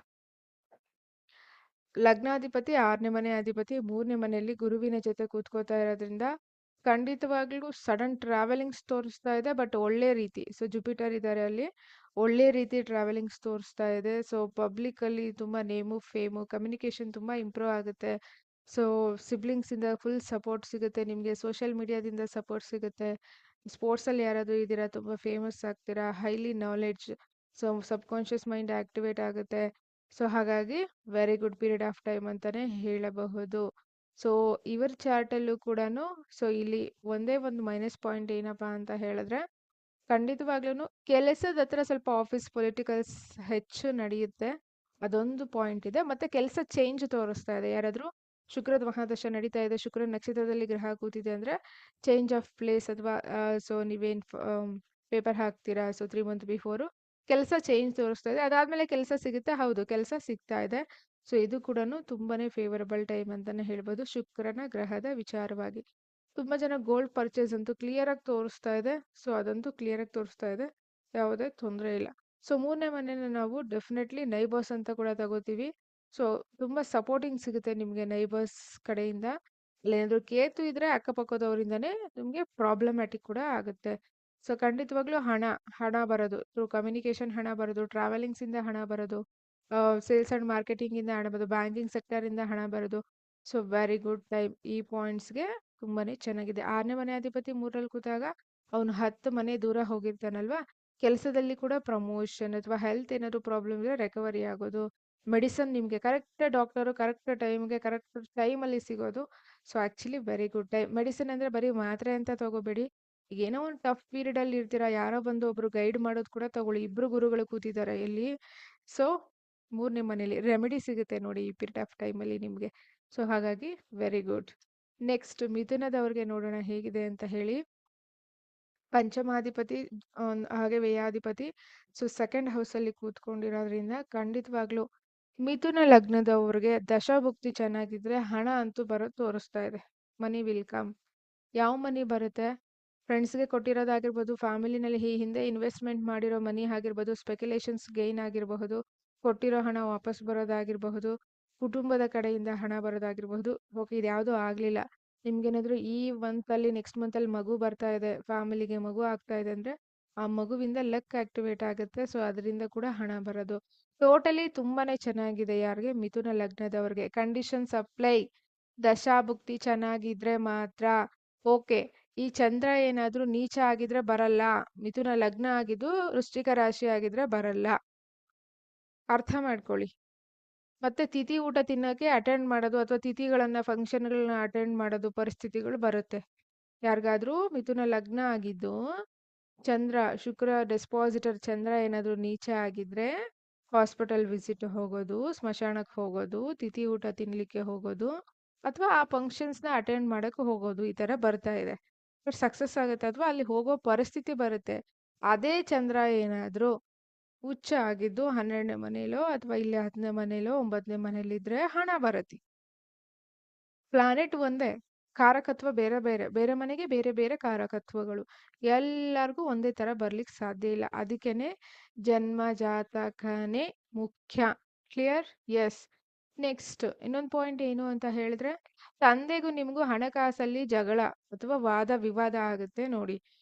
ಲಗ್ನಾಧಿಪತಿ 6ನೇ ಮನೆ ಅಧಿಪತಿ 3ನೇ ಮನೆಯಲ್ಲಿ ಗುರುವಿನ ಜೊತೆ ಕೂತ್ಕೋತಾ ಇರೋದ್ರಿಂದ ಖಂಡಿತವಾಗ್ಲೂ ಸಡನ್ ಟ್ರಾವೆಲಿಂಗ್ಸ್ ತೋರಿಸ್ತಾ ಇದೆ, ಬಟ್ ಒಳ್ಳೆ ರೀತಿ. ಸೊ ಜುಪಿಟರ್ ಇದ್ದಾರೆ ಅಲ್ಲಿ, ಒಳ್ಳೆ ರೀತಿ ಟ್ರಾವೆಲಿಂಗ್ಸ್ ತೋರಿಸ್ತಾ ಇದೆ. ಸೊ ಪಬ್ಲಿಕ್ ಅಲ್ಲಿ ತುಂಬಾ ನೇಮು ಫೇಮು ಕಮ್ಯುನಿಕೇಶನ್ ತುಂಬಾ ಇಂಪ್ರೂವ್ ಆಗುತ್ತೆ. ಸೊ ಸಿಬ್ಲಿಂಗ್ಸ್ ಇಂದ ಫುಲ್ ಸಪೋರ್ಟ್ ಸಿಗುತ್ತೆ ನಿಮಗೆ, ಸೋಷಿಯಲ್ ಮೀಡಿಯಾದಿಂದ ಸಪೋರ್ಟ್ ಸಿಗುತ್ತೆ. ಸ್ಪೋರ್ಟ್ಸ್ ಅಲ್ಲಿ ಯಾರಾದ್ರೂ ಇದ್ದೀರಾ, ತುಂಬಾ ಫೇಮಸ್ ಆಗ್ತೀರಾ, ಹೈಲಿ ನಾಲೆಡ್ಜ್. ಸೊ ಸಬ್ ಕಾನ್ಶಿಯಸ್ ಮೈಂಡ್ ಆಕ್ಟಿವೇಟ್ ಆಗುತ್ತೆ. ಸೊ ಹಾಗಾಗಿ very good period of time ಅಂತಾನೆ ಹೇಳಬಹುದು. ಸೊ ಇವರ ಚಾರ್ಟ್ ಅಲ್ಲೂ ಕೂಡ ಸೊ ಇಲ್ಲಿ ಒಂದೇ ಒಂದು ಮೈನಸ್ ಪಾಯಿಂಟ್ ಏನಪ್ಪಾ ಅಂತ ಹೇಳಿದ್ರೆ, ಖಂಡಿತವಾಗ್ಲೂ ಕೆಲಸದ ಹತ್ರ ಸ್ವಲ್ಪ ಆಫೀಸ್ ಪೊಲಿಟಿಕಲ್ಸ್ ಹೆಚ್ಚು ನಡೆಯುತ್ತೆ. ಅದೊಂದು ಪಾಯಿಂಟ್ ಇದೆ. ಮತ್ತೆ ಕೆಲಸ ಚೇಂಜ್ ತೋರಿಸ್ತಾ ಇದೆ. ಯಾರಾದ್ರೂ ಶುಕ್ರದ ಮಹಾದಶ ನಡೀತಾ ಇದೆ, ಶುಕ್ರ ನಕ್ಷತ್ರದಲ್ಲಿ ಗ್ರಹ ಕೂತಿದೆ ಅಂದ್ರೆ ಚೇಂಜ್ ಆಫ್ ಪ್ಲೇಸ್, ಅಥವಾ ಸೊ ನೀವೇನ್ ಪೇಪರ್ ಹಾಕ್ತೀರಾ, ಸೊ 3 ಮಂತ್ ಬಿಫೋರು ಕೆಲಸ ಚೇಂಜ್ ತೋರಿಸ್ತಾ ಇದೆ. ಅದಾದ್ಮೇಲೆ ಕೆಲಸ ಸಿಗುತ್ತೆ, ಹೌದು ಕೆಲಸ ಸಿಗ್ತಾ ಇದೆ. ಸೊ ಇದು ಕೂಡ ತುಂಬಾನೇ ಫೇವರಬಲ್ ಟೈಮ್ ಅಂತಾನೆ ಹೇಳ್ಬೋದು ಶುಕ್ರನ ಗ್ರಹದ ವಿಚಾರವಾಗಿ. ತುಂಬಾ ಜನ ಗೋಲ್ಡ್ ಪರ್ಚೇಸ್ ಅಂತೂ ಕ್ಲಿಯರ್ ಆಗಿ ತೋರಿಸ್ತಾ ಇದೆ. ಸೊ ಅದಂತೂ ಕ್ಲಿಯರ್ ಆಗಿ ತೋರಿಸ್ತಾ ಇದೆ, ಯಾವುದೇ ತೊಂದರೆ ಇಲ್ಲ. ಸೊ 3ನೇ ಮನೆನ ನಾವು ಡೆಫಿನೆಟ್ಲಿ ನೈಬರ್ಸ್ ಅಂತ ಕೂಡ ತಗೋತೀವಿ. ಸೊ ತುಂಬಾ ಸಪೋರ್ಟಿಂಗ್ ಸಿಗುತ್ತೆ ನಿಮ್ಗೆ ನೈಬರ್ಸ್ ಕಡೆಯಿಂದ. ಅಲ್ಲೇನಾದ್ರು ಕೇತು ಇದ್ರೆ ಅಕ್ಕಪಕ್ಕದವರಿಂದನೇ ನಿಮ್ಗೆ ಪ್ರಾಬ್ಲಮ್ಯಾಟಿಕ್ ಕೂಡ ಆಗುತ್ತೆ. ಸೊ ಖಂಡಿತವಾಗ್ಲೂ ಹಣ ಬರೋದು ಥ್ರೂ ಕಮ್ಯುನಿಕೇಶನ್, ಹಣ ಬರೋದು ಟ್ರಾವೆಲಿಂಗ್ಸ್ ಇಂದ, ಹಣ ಬರೋದು ಸೇಲ್ಸ್ ಅಂಡ್ ಮಾರ್ಕೆಟಿಂಗ್ ಇಂದ ಹಣ ಬರೋದು, ಬ್ಯಾಂಕಿಂಗ್ ಸೆಕ್ಟರ್ ಇಂದ ಹಣ ಬರೋದು. So very good time. ಈ ಪಾಯಿಂಟ್ಸ್ಗೆ ತುಂಬಾನೇ ಚೆನ್ನಾಗಿದೆ. 6ನೇ ಮನೆ ಅಧಿಪತಿ 3ರಲ್ಲಿ ಕೂತಾಗ ಅವನು 10 ಮನೆ ದೂರ ಹೋಗಿರ್ತಾನಲ್ವಾ, ಕೆಲಸದಲ್ಲಿ ಕೂಡ ಪ್ರಮೋಷನ್ ಅಥವಾ ಹೆಲ್ತ್ ಏನಾದ್ರು ಪ್ರಾಬ್ಲಮ್ ಇದ್ರೆ ರಿಕವರಿ ಆಗೋದು, ಮೆಡಿಸನ್ ನಿಮಗೆ ಕರೆಕ್ಟ್ ಡಾಕ್ಟರು ಕರೆಕ್ಟ್ ಟೈಮ್ಗೆ ಕರೆಕ್ಟ್ ಟೈಮಲ್ಲಿ ಸಿಗೋದು. So actually very good time. Medicine ಅಂದ್ರೆ ಬರೀ ಮಾತ್ರೆ ಅಂತ ತಗೋಬೇಡಿ. ಈಗ ಏನೋ ಒಂದು ಟಫ್ ಪೀರಿಯಡ್ ಅಲ್ಲಿ ಇರ್ತೀರಾ, ಯಾರೋ ಬಂದು ಒಬ್ರು ಗೈಡ್ ಮಾಡೋದು ಕೂಡ ತಗೊಳ್ಳಿ. ಇಬ್ರು ಗುರುಗಳು ಕೂತಿದ್ದಾರೆ ಇಲ್ಲಿ. ಸೊ 3ನೇ ಮನೇಲಿ ರೆಮಿಡಿ ಸಿಗುತ್ತೆ ನೋಡಿ ಈ ಪೀರಿಯಡ್ ಆಫ್ ಟೈಮಲ್ಲಿ ನಿಮಗೆ. ಸೊ ಹಾಗಾಗಿ ವೆರಿ ಗುಡ್. ನೆಕ್ಸ್ಟ್ ಮಿಥುನದವ್ರಿಗೆ ನೋಡೋಣ ಹೇಗಿದೆ ಅಂತ ಹೇಳಿ. ಪಂಚಮಾಧಿಪತಿ ಹಾಗೆ ವ್ಯಯಾಧಿಪತಿ ಸೊ ಸೆಕೆಂಡ್ ಹೌಸ್ ಅಲ್ಲಿ ಕೂತ್ಕೊಂಡಿರೋದ್ರಿಂದ ಖಂಡಿತವಾಗ್ಲೂ ಮಿಥುನ ಲಗ್ನದವ್ರಿಗೆ ದಶಾಭುಕ್ತಿ ಚೆನ್ನಾಗಿದ್ರೆ ಹಣ ಅಂತೂ ಬರೋದು ತೋರಿಸ್ತಾ ಇದೆ. Money will come. ಯಾವ ಮನಿ ಬರುತ್ತೆ? ಫ್ರೆಂಡ್ಸ್ಗೆ ಕೊಟ್ಟಿರೋದಾಗಿರ್ಬೋದು, ಫ್ಯಾಮಿಲಿನಲ್ಲಿ ಈ ಹಿಂದೆ ಇನ್ವೆಸ್ಟ್ಮೆಂಟ್ ಮಾಡಿರೋ ಮನಿ ಆಗಿರ್ಬೋದು, ಸ್ಪೆಕ್ಯುಲೇಷನ್ಸ್ ಗೈನ್ ಆಗಿರಬಹುದು, ಕೊಟ್ಟಿರೋ ಹಣ ವಾಪಸ್ ಬರೋದಾಗಿರಬಹುದು, ಕುಟುಂಬದ ಕಡೆಯಿಂದ ಹಣ ಬರೋದಾಗಿರಬಹುದು. ಓಕೆ, ಇದು ಯಾವುದೂ ಆಗಲಿಲ್ಲ, ನಿಮ್ಗೇನಾದ್ರೂ ಈ ಮಂತಲ್ಲಿ ನೆಕ್ಸ್ಟ್ ಮಂತಲ್ಲಿ ಮಗು ಬರ್ತಾ ಇದೆ, ಫ್ಯಾಮಿಲಿಗೆ ಮಗು ಆಗ್ತಾ ಇದೆ ಅಂದ್ರೆ ಆ ಮಗುವಿಂದ ಲಕ್ ಆಕ್ಟಿವೇಟ್ ಆಗುತ್ತೆ. ಸೊ ಅದರಿಂದ ಕೂಡ ಹಣ ಬರೋದು ಟೋಟಲಿ ತುಂಬಾನೇ ಚೆನ್ನಾಗಿದೆ. ಯಾರಿಗೆ? ಮಿಥುನ ಲಗ್ನದವ್ರಿಗೆ. Conditions apply. ದಶಾಭುಕ್ತಿ ಚೆನ್ನಾಗಿದ್ರೆ ಮಾತ್ರ. ಓಕೆ, ಈ ಚಂದ್ರ ಏನಾದ್ರೂ ನೀಚ ಆಗಿದ್ರೆ ಬರಲ್ಲ. ಮಿಥುನ ಲಗ್ನ ಆಗಿದ್ದು ವೃಶ್ಚಿಕ ರಾಶಿ ಆಗಿದ್ರೆ ಬರಲ್ಲ, ಅರ್ಥ ಮಾಡ್ಕೊಳ್ಳಿ. ಮತ್ತೆ ತಿಥಿ ಊಟ ತಿನ್ನಕ್ಕೆ ಅಟೆಂಡ್ ಮಾಡೋದು ಅಥವಾ ತಿಥಿಗಳನ್ನ ಫಂಕ್ಷನ್ಗಳನ್ನ ಅಟೆಂಡ್ ಮಾಡೋದು ಪರಿಸ್ಥಿತಿಗಳು ಬರುತ್ತೆ. ಯಾರಿಗಾದ್ರೂ ಮಿಥುನ ಲಗ್ನ ಆಗಿದ್ದು ಚಂದ್ರ ಶುಕ್ರ ಡೆಸ್ಪಾಸಿಟರ್ ಚಂದ್ರ ಏನಾದ್ರೂ ನೀಚ ಆಗಿದ್ರೆ ಹಾಸ್ಪಿಟಲ್ ವಿಸಿಟ್ ಹೋಗೋದು, ಸ್ಮಶಾನಕ್ಕೆ ಹೋಗೋದು, ತಿಥಿ ಊಟ ತಿನ್ಲಿಕ್ಕೆ ಹೋಗೋದು, ಅಥವಾ ಆ ಫಂಕ್ಷನ್ಸ್ನ ಅಟೆಂಡ್ ಮಾಡಕ್ಕೆ ಹೋಗೋದು, ಈ ತರ ಬರ್ತಾ ಇದೆ. ಬಟ್ ಸಕ್ಸಸ್ ಆಗುತ್ತೆ ಅಥವಾ ಅಲ್ಲಿ ಹೋಗೋ ಪರಿಸ್ಥಿತಿ ಬರುತ್ತೆ. ಅದೇ ಚಂದ್ರ ಏನಾದ್ರೂ ಉಚ್ಚ ಆಗಿದ್ದು 12ನೇ ಮನೇಲೋ ಅಥವಾ ಇಲ್ಲಿ 10ನೇ ಮನೇಲೋ 9ನೇ ಮನೇಲಿದ್ರೆ ಹಣ ಬರುತ್ತೆ. ಪ್ಲಾನೆಟ್ ಒಂದೇ, ಕಾರಕತ್ವ ಬೇರೆ ಬೇರೆ, ಬೇರೆ ಮನೆಗೆ ಬೇರೆ ಬೇರೆ ಕಾರಕತ್ವಗಳು. ಎಲ್ಲರಿಗೂ ಒಂದೇ ತರ ಬರ್ಲಿಕ್ಕೆ ಸಾಧ್ಯ ಇಲ್ಲ. ಅದಕ್ಕೇನೆ ಜನ್ಮ ಜಾತಕನೇ ಮುಖ್ಯ. ಕ್ಲಿಯರ್? ಎಸ್. ನೆಕ್ಸ್ಟ್ ಇನ್ನೊಂದು ಪಾಯಿಂಟ್ ಏನು ಅಂತ ಹೇಳಿದ್ರೆ, ತಂದೆಗೂ ನಿಮಗೂ ಹಣಕಾಸಲ್ಲಿ ಜಗಳ ಅಥವಾ ವಾದ ವಿವಾದ ಆಗುತ್ತೆ ನೋಡಿ.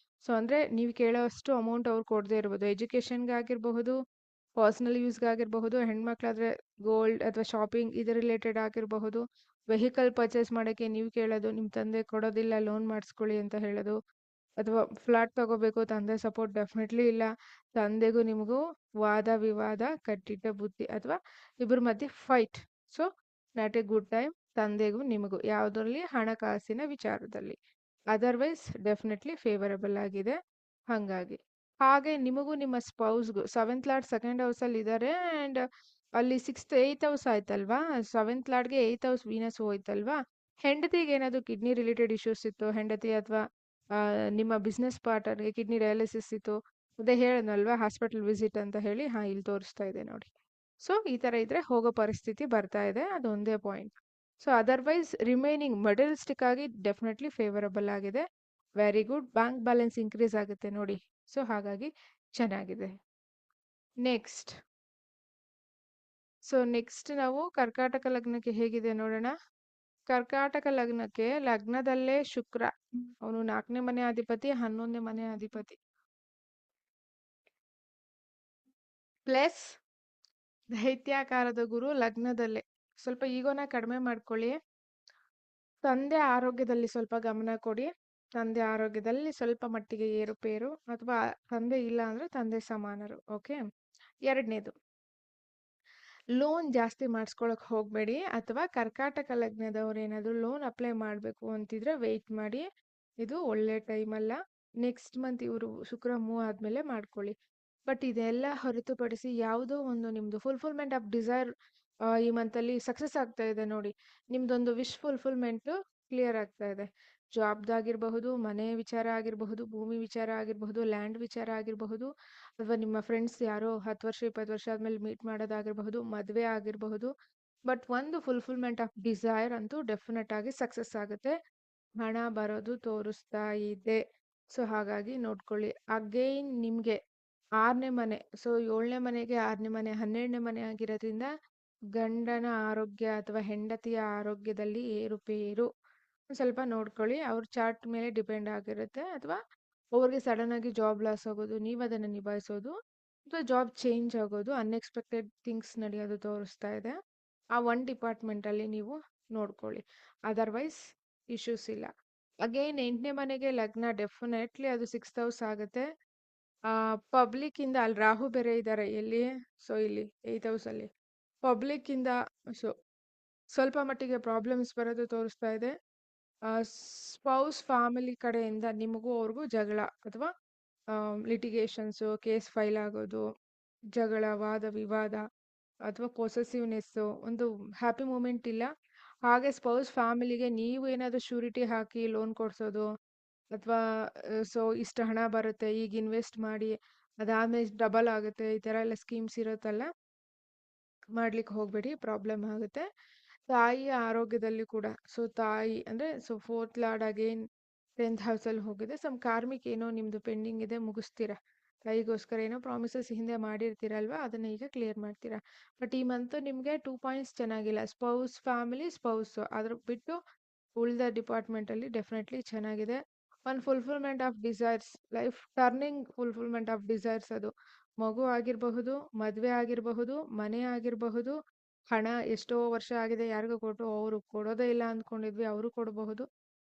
ಸೊ ಅಂದ್ರೆ ನೀವು ಕೇಳೋಷ್ಟು ಅಮೌಂಟ್ ಅವ್ರು ಕೊಡದೇ ಇರ್ಬೋದು, ಎಜುಕೇಶನ್ಗೆ ಆಗಿರಬಹುದು, ಪರ್ಸನಲ್ ಯೂಸ್ಗೆ ಆಗಿರಬಹುದು, ಹೆಣ್ಮಕ್ಳಾದ್ರೆ ಗೋಲ್ಡ್ ಅಥವಾ ಶಾಪಿಂಗ್ ಇದು ರಿಲೇಟೆಡ್ ಆಗಿರಬಹುದು, ವೆಹಿಕಲ್ ಪರ್ಚೇಸ್ ಮಾಡೋಕ್ಕೆ ನೀವು ಕೇಳೋದು, ನಿಮ್ಮ ತಂದೆ ಕೊಡೋದಿಲ್ಲ, ಲೋನ್ ಮಾಡಿಸ್ಕೊಳ್ಳಿ ಅಂತ ಹೇಳೋದು, ಅಥವಾ ಫ್ಲಾಟ್ ತಗೋಬೇಕು, ತಂದೆ ಸಪೋರ್ಟ್ ಡೆಫಿನೆಟ್ಲಿ ಇಲ್ಲ, ತಂದೆಗೂ ನಿಮಗೂ ವಾದ ವಿವಾದ, ಕಟ್ಟಿಟ್ಟ ಬುದ್ಧಿ, ಅಥವಾ ಇಬ್ಬರ ಮಧ್ಯೆ fight. So not a good time ತಂದೆಗೂ ನಿಮಗೂ ಯಾವುದರಲ್ಲಿ? ಹಣಕಾಸಿನ ವಿಚಾರದಲ್ಲಿ. ಅದರ್ವೈಸ್ ಡೆಫಿನೆಟ್ಲಿ ಫೇವರಬಲ್ ಆಗಿದೆ. ಹಾಗಾಗಿ ಹಾಗೆ ನಿಮಗೂ ನಿಮ್ಮ ಸ್ಪೌಸ್ಗೂ 7th ಲಾರ್ಡ್ ಸೆಕೆಂಡ್ ಹೌಸಲ್ಲಿ ಇದ್ದಾರೆ. ಆ್ಯಂಡ್ ಅಲ್ಲಿ 6th 8th ಹೌಸ್ ಆಯ್ತಲ್ವಾ, 7th ಲಾರ್ಡ್ಗೆ 8th ಹೌಸ್ ವೀನಸ್ ಹೋಯ್ತಲ್ವಾ. ಹೆಂಡತಿಗೆ ಏನಾದರೂ ಕಿಡ್ನಿ ರಿಲೇಟೆಡ್ ಇಶ್ಯೂಸ್ ಇತ್ತು, ಹೆಂಡತಿ ಅಥವಾ ನಿಮ್ಮ ಬಿಸ್ನೆಸ್ ಪಾರ್ಟ್ನರ್ಗೆ ಕಿಡ್ನಿ ಡಯಾಲಿಸಿಸ್ ಇತ್ತು, ಅದೇ ಹೇಳದ್ನಲ್ವಾ ಹಾಸ್ಪಿಟಲ್ ವಿಸಿಟ್ ಅಂತ ಹೇಳಿ, ಇಲ್ಲಿ ತೋರಿಸ್ತಾ ಇದೆ ನೋಡಿ. ಸೊ ಈ ಥರ ಇದ್ರೆ ಹೋಗೋ ಪರಿಸ್ಥಿತಿ ಬರ್ತಾ ಇದೆ, ಅದೊಂದೇ point. So otherwise remaining materialistic ಆಗಿ ಡೆಫಿನೆಟ್ಲಿ ಫೇವರಬಲ್ ಆಗಿದೆ. Very good. Bank balance increase ಆಗುತ್ತೆ ನೋಡಿ. ಸೊ ಹಾಗಾಗಿ ಚೆನ್ನಾಗಿದೆ. ನೆಕ್ಸ್ಟ್ ನೆಕ್ಸ್ಟ್ ನಾವು ಕರ್ಕಾಟಕ ಲಗ್ನಕ್ಕೆ ಹೇಗಿದೆ ನೋಡೋಣ. ಕರ್ಕಾಟಕ ಲಗ್ನಕ್ಕೆ ಲಗ್ನದಲ್ಲೇ ಶುಕ್ರ, ಅವನು 4ನೇ ಮನೆ ಅಧಿಪತಿ, 11ನೇ ಮನೆ ಅಧಿಪತಿ, ಪ್ಲಸ್ ದೈತ್ಯಾಕಾರದ ಗುರು ಲಗ್ನದಲ್ಲೇ. ಸ್ವಲ್ಪ ಈಗೋನ ಕಡಿಮೆ ಮಾಡ್ಕೊಳ್ಳಿ. ತಂದೆ ಆರೋಗ್ಯದಲ್ಲಿ ಸ್ವಲ್ಪ ಗಮನ ಕೊಡಿ. ತಂದೆ ಆರೋಗ್ಯದಲ್ಲಿ ಸ್ವಲ್ಪ ಮಟ್ಟಿಗೆ ಏರುಪೇರು, ಅಥವಾ ತಂದೆ ಇಲ್ಲ ಅಂದ್ರೆ ತಂದೆ ಸಮಾನರು. ಓಕೆ. ಎರಡನೇದು, ಲೋನ್ ಜಾಸ್ತಿ ಮಾಡಿಸ್ಕೊಳಕ್ ಹೋಗಬೇಡಿ. ಅಥವಾ ಕರ್ಕಾಟಕ ಲಗ್ನದವ್ರು ಏನಾದರೂ ಲೋನ್ ಅಪ್ಲೈ ಮಾಡಬೇಕು ಅಂತಿದ್ರೆ ವೆಯ್ಟ್ ಮಾಡಿ, ಇದು ಒಳ್ಳೆ ಟೈಮ್ ಅಲ್ಲ. ನೆಕ್ಸ್ಟ್ ಮಂತ್ ಇವರು ಶುಕ್ರ ಮೂವ್ ಆದಮೇಲೆ ಮಾಡ್ಕೊಳ್ಳಿ. ಬಟ್ ಇದೆಲ್ಲ ಹೊರತುಪಡಿಸಿ ಯಾವುದೋ ಒಂದು ನಿಮ್ಮದು ಫುಲ್ಫಿಲ್ಮೆಂಟ್ ಆಫ್ ಡಿಸೈರ್ ಈ ಮಂತಲ್ಲಿ ಸಕ್ಸಸ್ ಆಗ್ತಾ ಇದೆ ನೋಡಿ. ನಿಮ್ದೊಂದು ವಿಶ್ ಫುಲ್ಫಿಲ್ಮೆಂಟು ಕ್ಲಿಯರ್ ಆಗ್ತಾ ಇದೆ. ಜಾಬ್ದಾಗಿರಬಹುದು, ಮನೆ ವಿಚಾರ ಆಗಿರಬಹುದು, ಭೂಮಿ ವಿಚಾರ ಆಗಿರಬಹುದು, ಲ್ಯಾಂಡ್ ವಿಚಾರ ಆಗಿರಬಹುದು, ಅಥವಾ ನಿಮ್ಮ ಫ್ರೆಂಡ್ಸ್ ಯಾರೋ 10 ವರ್ಷ 20 ವರ್ಷ ಆದ್ಮೇಲೆ ಮೀಟ್ ಮಾಡೋದಾಗಿರಬಹುದು, ಮದುವೆ ಆಗಿರಬಹುದು. ಬಟ್ ಒಂದು ಫುಲ್ಫಿಲ್ಮೆಂಟ್ ಆಫ್ ಡಿಸೈರ್ ಅಂತೂ ಡೆಫಿನೆಟ್ ಆಗಿ ಸಕ್ಸಸ್ ಆಗುತ್ತೆ. ಹಣ ಬರೋದು ತೋರಿಸ್ತಾ ಇದೆ. ಸೊ ಹಾಗಾಗಿ ನೋಡ್ಕೊಳ್ಳಿ. ಅಗೈನ್ ನಿಮಗೆ 6ನೇ ಮನೆ, ಸೊ 7ನೇ ಮನೆಗೆ 6ನೇ ಮನೆ 12ನೇ ಮನೆ ಆಗಿರೋದ್ರಿಂದ ಗಂಡನ ಆರೋಗ್ಯ ಅಥವಾ ಹೆಂಡತಿಯ ಆರೋಗ್ಯದಲ್ಲಿ ಏರುಪೇರು ಸ್ವಲ್ಪ ನೋಡ್ಕೊಳ್ಳಿ. ಅವ್ರ ಚಾರ್ಟ್ ಮೇಲೆ ಡಿಪೆಂಡ್ ಆಗಿರುತ್ತೆ. ಅಥವಾ ಅವ್ರಿಗೆ ಸಡನ್ ಆಗಿ ಜಾಬ್ ಲಾಸ್ ಆಗೋದು, ನೀವು ಅದನ್ನು ನಿಭಾಯಿಸೋದು, ಅಥವಾ ಜಾಬ್ ಚೇಂಜ್ ಆಗೋದು, ಅನ್ಎಕ್ಸ್ಪೆಕ್ಟೆಡ್ ಥಿಂಗ್ಸ್ ನಡೆಯೋದು ತೋರಿಸ್ತಾ ಇದೆ. ಆ ಒಂದು ಡಿಪಾರ್ಟ್ಮೆಂಟಲ್ಲಿ ನೀವು ನೋಡ್ಕೊಳ್ಳಿ. ಅದರ್ವೈಸ್ ಇಶ್ಯೂಸ್ ಇಲ್ಲ. ಅಗೈನ್ 8ನೇ ಮನೆಗೆ ಲಗ್ನ, ಡೆಫಿನೆಟ್ಲಿ ಅದು 6th ಹೌಸ್ ಆಗುತ್ತೆ. ಪಬ್ಲಿಕ್ ಇಂದ ಅಲ್ಲಿ ರಾಹು ಬೇರೆ ಇದ್ದಾರೆ ಎಲ್ಲಿ, ಸೊ ಇಲ್ಲಿ 8th ಹೌಸಲ್ಲಿ ಪಬ್ಲಿಕ್ ಇಂದ ಸೊ ಸ್ವಲ್ಪ ಮಟ್ಟಿಗೆ ಪ್ರಾಬ್ಲಮ್ಸ್ ಬರೋದು ತೋರಿಸ್ತಾ ಇದೆ. ಸ್ಪೌಸ್ ಫ್ಯಾಮಿಲಿ ಕಡೆಯಿಂದ ನಿಮಗೂ ಅವ್ರಿಗೂ ಜಗಳ, ಅಥವಾ ಲಿಟಿಗೇಷನ್ಸು, ಕೇಸ್ ಫೈಲ್ ಆಗೋದು, ಜಗಳ, ವಾದ ವಿವಾದ, ಅಥವಾ ಪೊಸೆಸಿವ್ನೆಸ್ಸು, ಒಂದು ಹ್ಯಾಪಿ ಮೂಮೆಂಟ್ ಇಲ್ಲ. ಹಾಗೆ ಸ್ಪೌಸ್ ಫ್ಯಾಮಿಲಿಗೆ ನೀವು ಏನಾದರೂ ಶ್ಯೂರಿಟಿ ಹಾಕಿ ಲೋನ್ ಕೊಡಿಸೋದು, ಅಥವಾ ಸೊ ಇಷ್ಟು ಹಣ ಬರುತ್ತೆ ಈಗ ಇನ್ವೆಸ್ಟ್ ಮಾಡಿ ಅದಾದ್ಮೇಲೆ ಡಬಲ್ ಆಗುತ್ತೆ, ಈ ಥರ ಎಲ್ಲ ಸ್ಕೀಮ್ಸ್ ಇರುತ್ತಲ್ಲ, ಮಾಡ್ಲಿಕ್ಕೆ ಹೋಗಬೇಡಿ, ಪ್ರಾಬ್ಲಮ್ ಆಗುತ್ತೆ. ತಾಯಿಯ ಆರೋಗ್ಯದಲ್ಲಿ ಕೂಡ, ಸೊ ತಾಯಿ ಅಂದರೆ so 4th lord again 10th ಹೌಸಲ್ಲಿ ಹೋಗಿದೆ. ಸಮ್ ಕಾರ್ಮಿಕ್ ಏನೋ ನಿಮ್ಮದು ಪೆಂಡಿಂಗ್ ಇದೆ, ಮುಗಿಸ್ತೀರಾ. ತಾಯಿಗೋಸ್ಕರ ಏನೋ ಪ್ರಾಮಿಸಸ್ ಹಿಂದೆ ಮಾಡಿರ್ತೀರಲ್ವಾ, ಅದನ್ನು ಈಗ ಕ್ಲಿಯರ್ ಮಾಡ್ತೀರಾ. ಬಟ್ ಈ ಮಂತು ನಿಮಗೆ 2 ಪಾಯಿಂಟ್ಸ್ ಚೆನ್ನಾಗಿಲ್ಲ. ಸ್ಪೌಸ್ ಫ್ಯಾಮಿಲಿ, ಸ್ಪೌಸು, ಅದ್ರ ಬಿಟ್ಟು ಉಳಿದ ಡಿಪಾರ್ಟ್ಮೆಂಟಲ್ಲಿ ಡೆಫಿನೆಟ್ಲಿ ಚೆನ್ನಾಗಿದೆ. ಒಂದು fulfilment of desires, life turning fulfilment of desires, ಅದು ಮಗು ಆಗಿರಬಹುದು, ಮದುವೆ ಆಗಿರಬಹುದು, ಮನೆ ಆಗಿರಬಹುದು, ಹಣ ಎಷ್ಟೋ ವರ್ಷ ಆಗಿದೆ ಯಾರಿಗೂ ಕೊಟ್ಟು ಅವರು ಕೊಡೋದೇ ಇಲ್ಲ ಅಂದ್ಕೊಂಡಿದ್ವಿ, ಅವರು ಕೊಡಬಹುದು.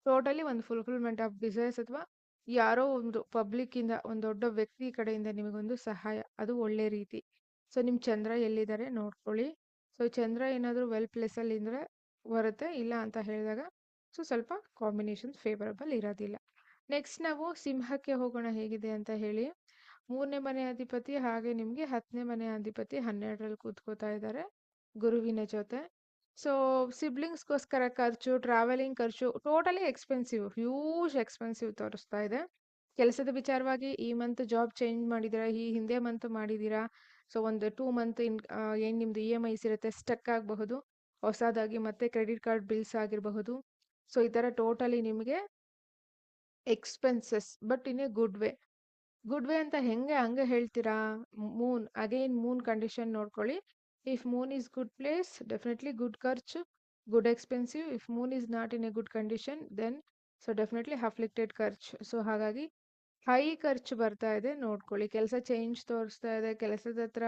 ಟೋಟಲಿ ಒಂದು ಫುಲ್ಫಿಲ್ಮೆಂಟ್ ಆಫ್ ಡಿಸೈರ್ಸ್, ಅಥವಾ ಯಾರೋ ಒಂದು ಪಬ್ಲಿಕ್ಕಿಂದ ಒಂದು ದೊಡ್ಡ ವ್ಯಕ್ತಿ ಕಡೆಯಿಂದ ನಿಮಗೊಂದು ಸಹಾಯ, ಅದು ಒಳ್ಳೆ ರೀತಿ. ಸೊ ನಿಮ್ಮ ಚಂದ್ರ ಎಲ್ಲಿದ್ದಾರೆ ನೋಡ್ಕೊಳ್ಳಿ. ಸೊ ಚಂದ್ರ ಏನಾದರೂ ವೆಲ್ ಪ್ಲೇಸಲ್ಲಿ ಇದ್ದರೆ ಬರುತ್ತೆ, ಇಲ್ಲ ಅಂತ ಹೇಳಿದಾಗ ಸೊ ಸ್ವಲ್ಪ ಕಾಂಬಿನೇಷನ್ಸ್ ಫೇವರಬಲ್ ಇರೋದಿಲ್ಲ. ನೆಕ್ಸ್ಟ್ ನಾವು ಸಿಂಹಕ್ಕೆ ಹೋಗೋಣ ಹೇಗಿದೆ ಅಂತ ಹೇಳಿ. 3ನೇ ಮನೆ ಅಧಿಪತಿ ಹಾಗೆ ನಿಮಗೆ 10ನೇ ಮನೆ ಅಧಿಪತಿ 12ರಲ್ಲಿ ಕೂತ್ಕೋತಾ ಇದ್ದಾರೆ ಗುರುವಿನ ಜೊತೆ. ಸೊ ಸಿಬ್ಲಿಂಗ್ಸ್ಗೋಸ್ಕರ ಖರ್ಚು, ಟ್ರಾವೆಲಿಂಗ್ ಖರ್ಚು, ಟೋಟಲಿ ಎಕ್ಸ್ಪೆನ್ಸಿವ್, ಹ್ಯೂಜ್ ಎಕ್ಸ್ಪೆನ್ಸಿವ್ ತೋರಿಸ್ತಾ ಇದೆ. ಕೆಲಸದ ವಿಚಾರವಾಗಿ ಈ ಮಂತ್ ಜಾಬ್ ಚೇಂಜ್ ಮಾಡಿದ್ದೀರಾ, ಈ ಹಿಂದೆ ಮಂತ್ ಮಾಡಿದ್ದೀರಾ, ಸೊ ಒಂದು 2 ಮಂತ್ ಏನು ನಿಮ್ಮದು EMIs ಇರುತ್ತೆ ಸ್ಟಕ್ ಆಗಬಹುದು, ಹೊಸದಾಗಿ ಮತ್ತೆ ಕ್ರೆಡಿಟ್ ಕಾರ್ಡ್ ಬಿಲ್ಸ್ ಆಗಿರಬಹುದು. ಸೊ ಈ ಥರ ಟೋಟಲಿ ನಿಮಗೆ expenses, but in a good way. Good way ಅಂತ ಹಂಗೆ ಹೇಳ್ತೀರಾ? ಮೂನ್, ಅಗೈನ್ ಮೂನ್ ಕಂಡೀಷನ್ ನೋಡ್ಕೊಳ್ಳಿ. If moon is good place, definitely good ಖರ್ಚು, good expensive. If moon is not in a good condition, then so definitely afflicted ಖರ್ಚು. ಸೊ ಹಾಗಾಗಿ ಹೈ ಖರ್ಚು ಬರ್ತಾ ಇದೆ, ನೋಡ್ಕೊಳ್ಳಿ. ಕೆಲಸ ಚೇಂಜ್ ತೋರಿಸ್ತಾ ಇದೆ, ಕೆಲಸದ ಹತ್ರ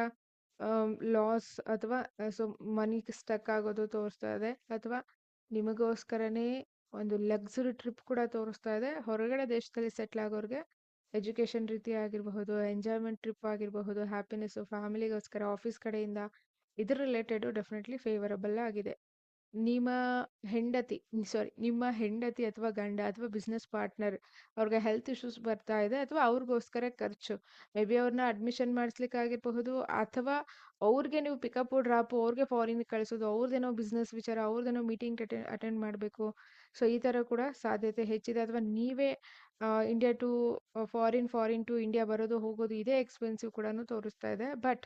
ಲಾಸ್, ಅಥವಾ ಸೊ ಮನಿ ಸ್ಟಕ್ ಆಗೋದು ತೋರಿಸ್ತಾ ಇದೆ, ಅಥವಾ ನಿಮಗೋಸ್ಕರನೇ ಒಂದು ಲಕ್ಸುರಿ ಟ್ರಿಪ್ ಕೂಡ ತೋರಿಸ್ತಾ ಇದೆ. ಹೊರಗಡೆ ದೇಶದಲ್ಲಿ ಸೆಟ್ಲ್ ಆಗೋರಿಗೆ ಎಜುಕೇಷನ್ ರೀತಿ ಆಗಿರಬಹುದು, ಎಂಜಾಯ್ಮೆಂಟ್ ಟ್ರಿಪ್ ಆಗಿರಬಹುದು, ಹ್ಯಾಪಿನೆಸ್ಸು, ಫ್ಯಾಮಿಲಿಗೋಸ್ಕರ ಆಫೀಸ್ ಕಡೆಯಿಂದ, ಇದ್ರ ರಿಲೇಟೆಡು ಡೆಫಿನೆಟ್ಲಿ ಫೇವರಬಲ್ ಆಗಿದೆ. ನಿಮ್ಮ ಹೆಂಡತಿ ಅಥವಾ ಗಂಡ ಅಥವಾ ಬಿಸ್ನೆಸ್ ಪಾರ್ಟ್ನರ್ ಅವ್ರಿಗೆ ಹೆಲ್ತ್ ಇಶ್ಯೂಸ್ ಬರ್ತಾ ಇದೆ, ಅಥವಾ ಅವ್ರಿಗೋಸ್ಕರ ಖರ್ಚು, ಮೇ ಬಿ ಅವ್ರನ್ನ ಅಡ್ಮಿಷನ್ ಮಾಡಿಸ್ಲಿಕ್ಕಾಗಿರಬಹುದು, ಅಥವಾ ಅವ್ರಿಗೆ ನೀವು ಪಿಕಪ್ ಡ್ರಾಪು, ಅವ್ರಿಗೆ ಫಾರಿನ್ಗೆ ಕಳಿಸೋದು, ಅವ್ರದ್ದೇನೋ ಬಿಸ್ನೆಸ್ ವಿಚಾರ, ಅವ್ರದ್ದೇನೋ ಮೀಟಿಂಗ್ ಅಟೆಂಡ್ ಮಾಡಬೇಕು. ಸೊ ಈ ಥರ ಕೂಡ ಸಾಧ್ಯತೆ ಹೆಚ್ಚಿದೆ. ಅಥವಾ ನೀವೇ India to foreign to India ಬರೋದು ಹೋಗೋದು, ಇದೇ ಎಕ್ಸ್ಪೆನ್ಸಿವ್ ಕೂಡ ತೋರಿಸ್ತಾ ಇದೆ. ಬಟ್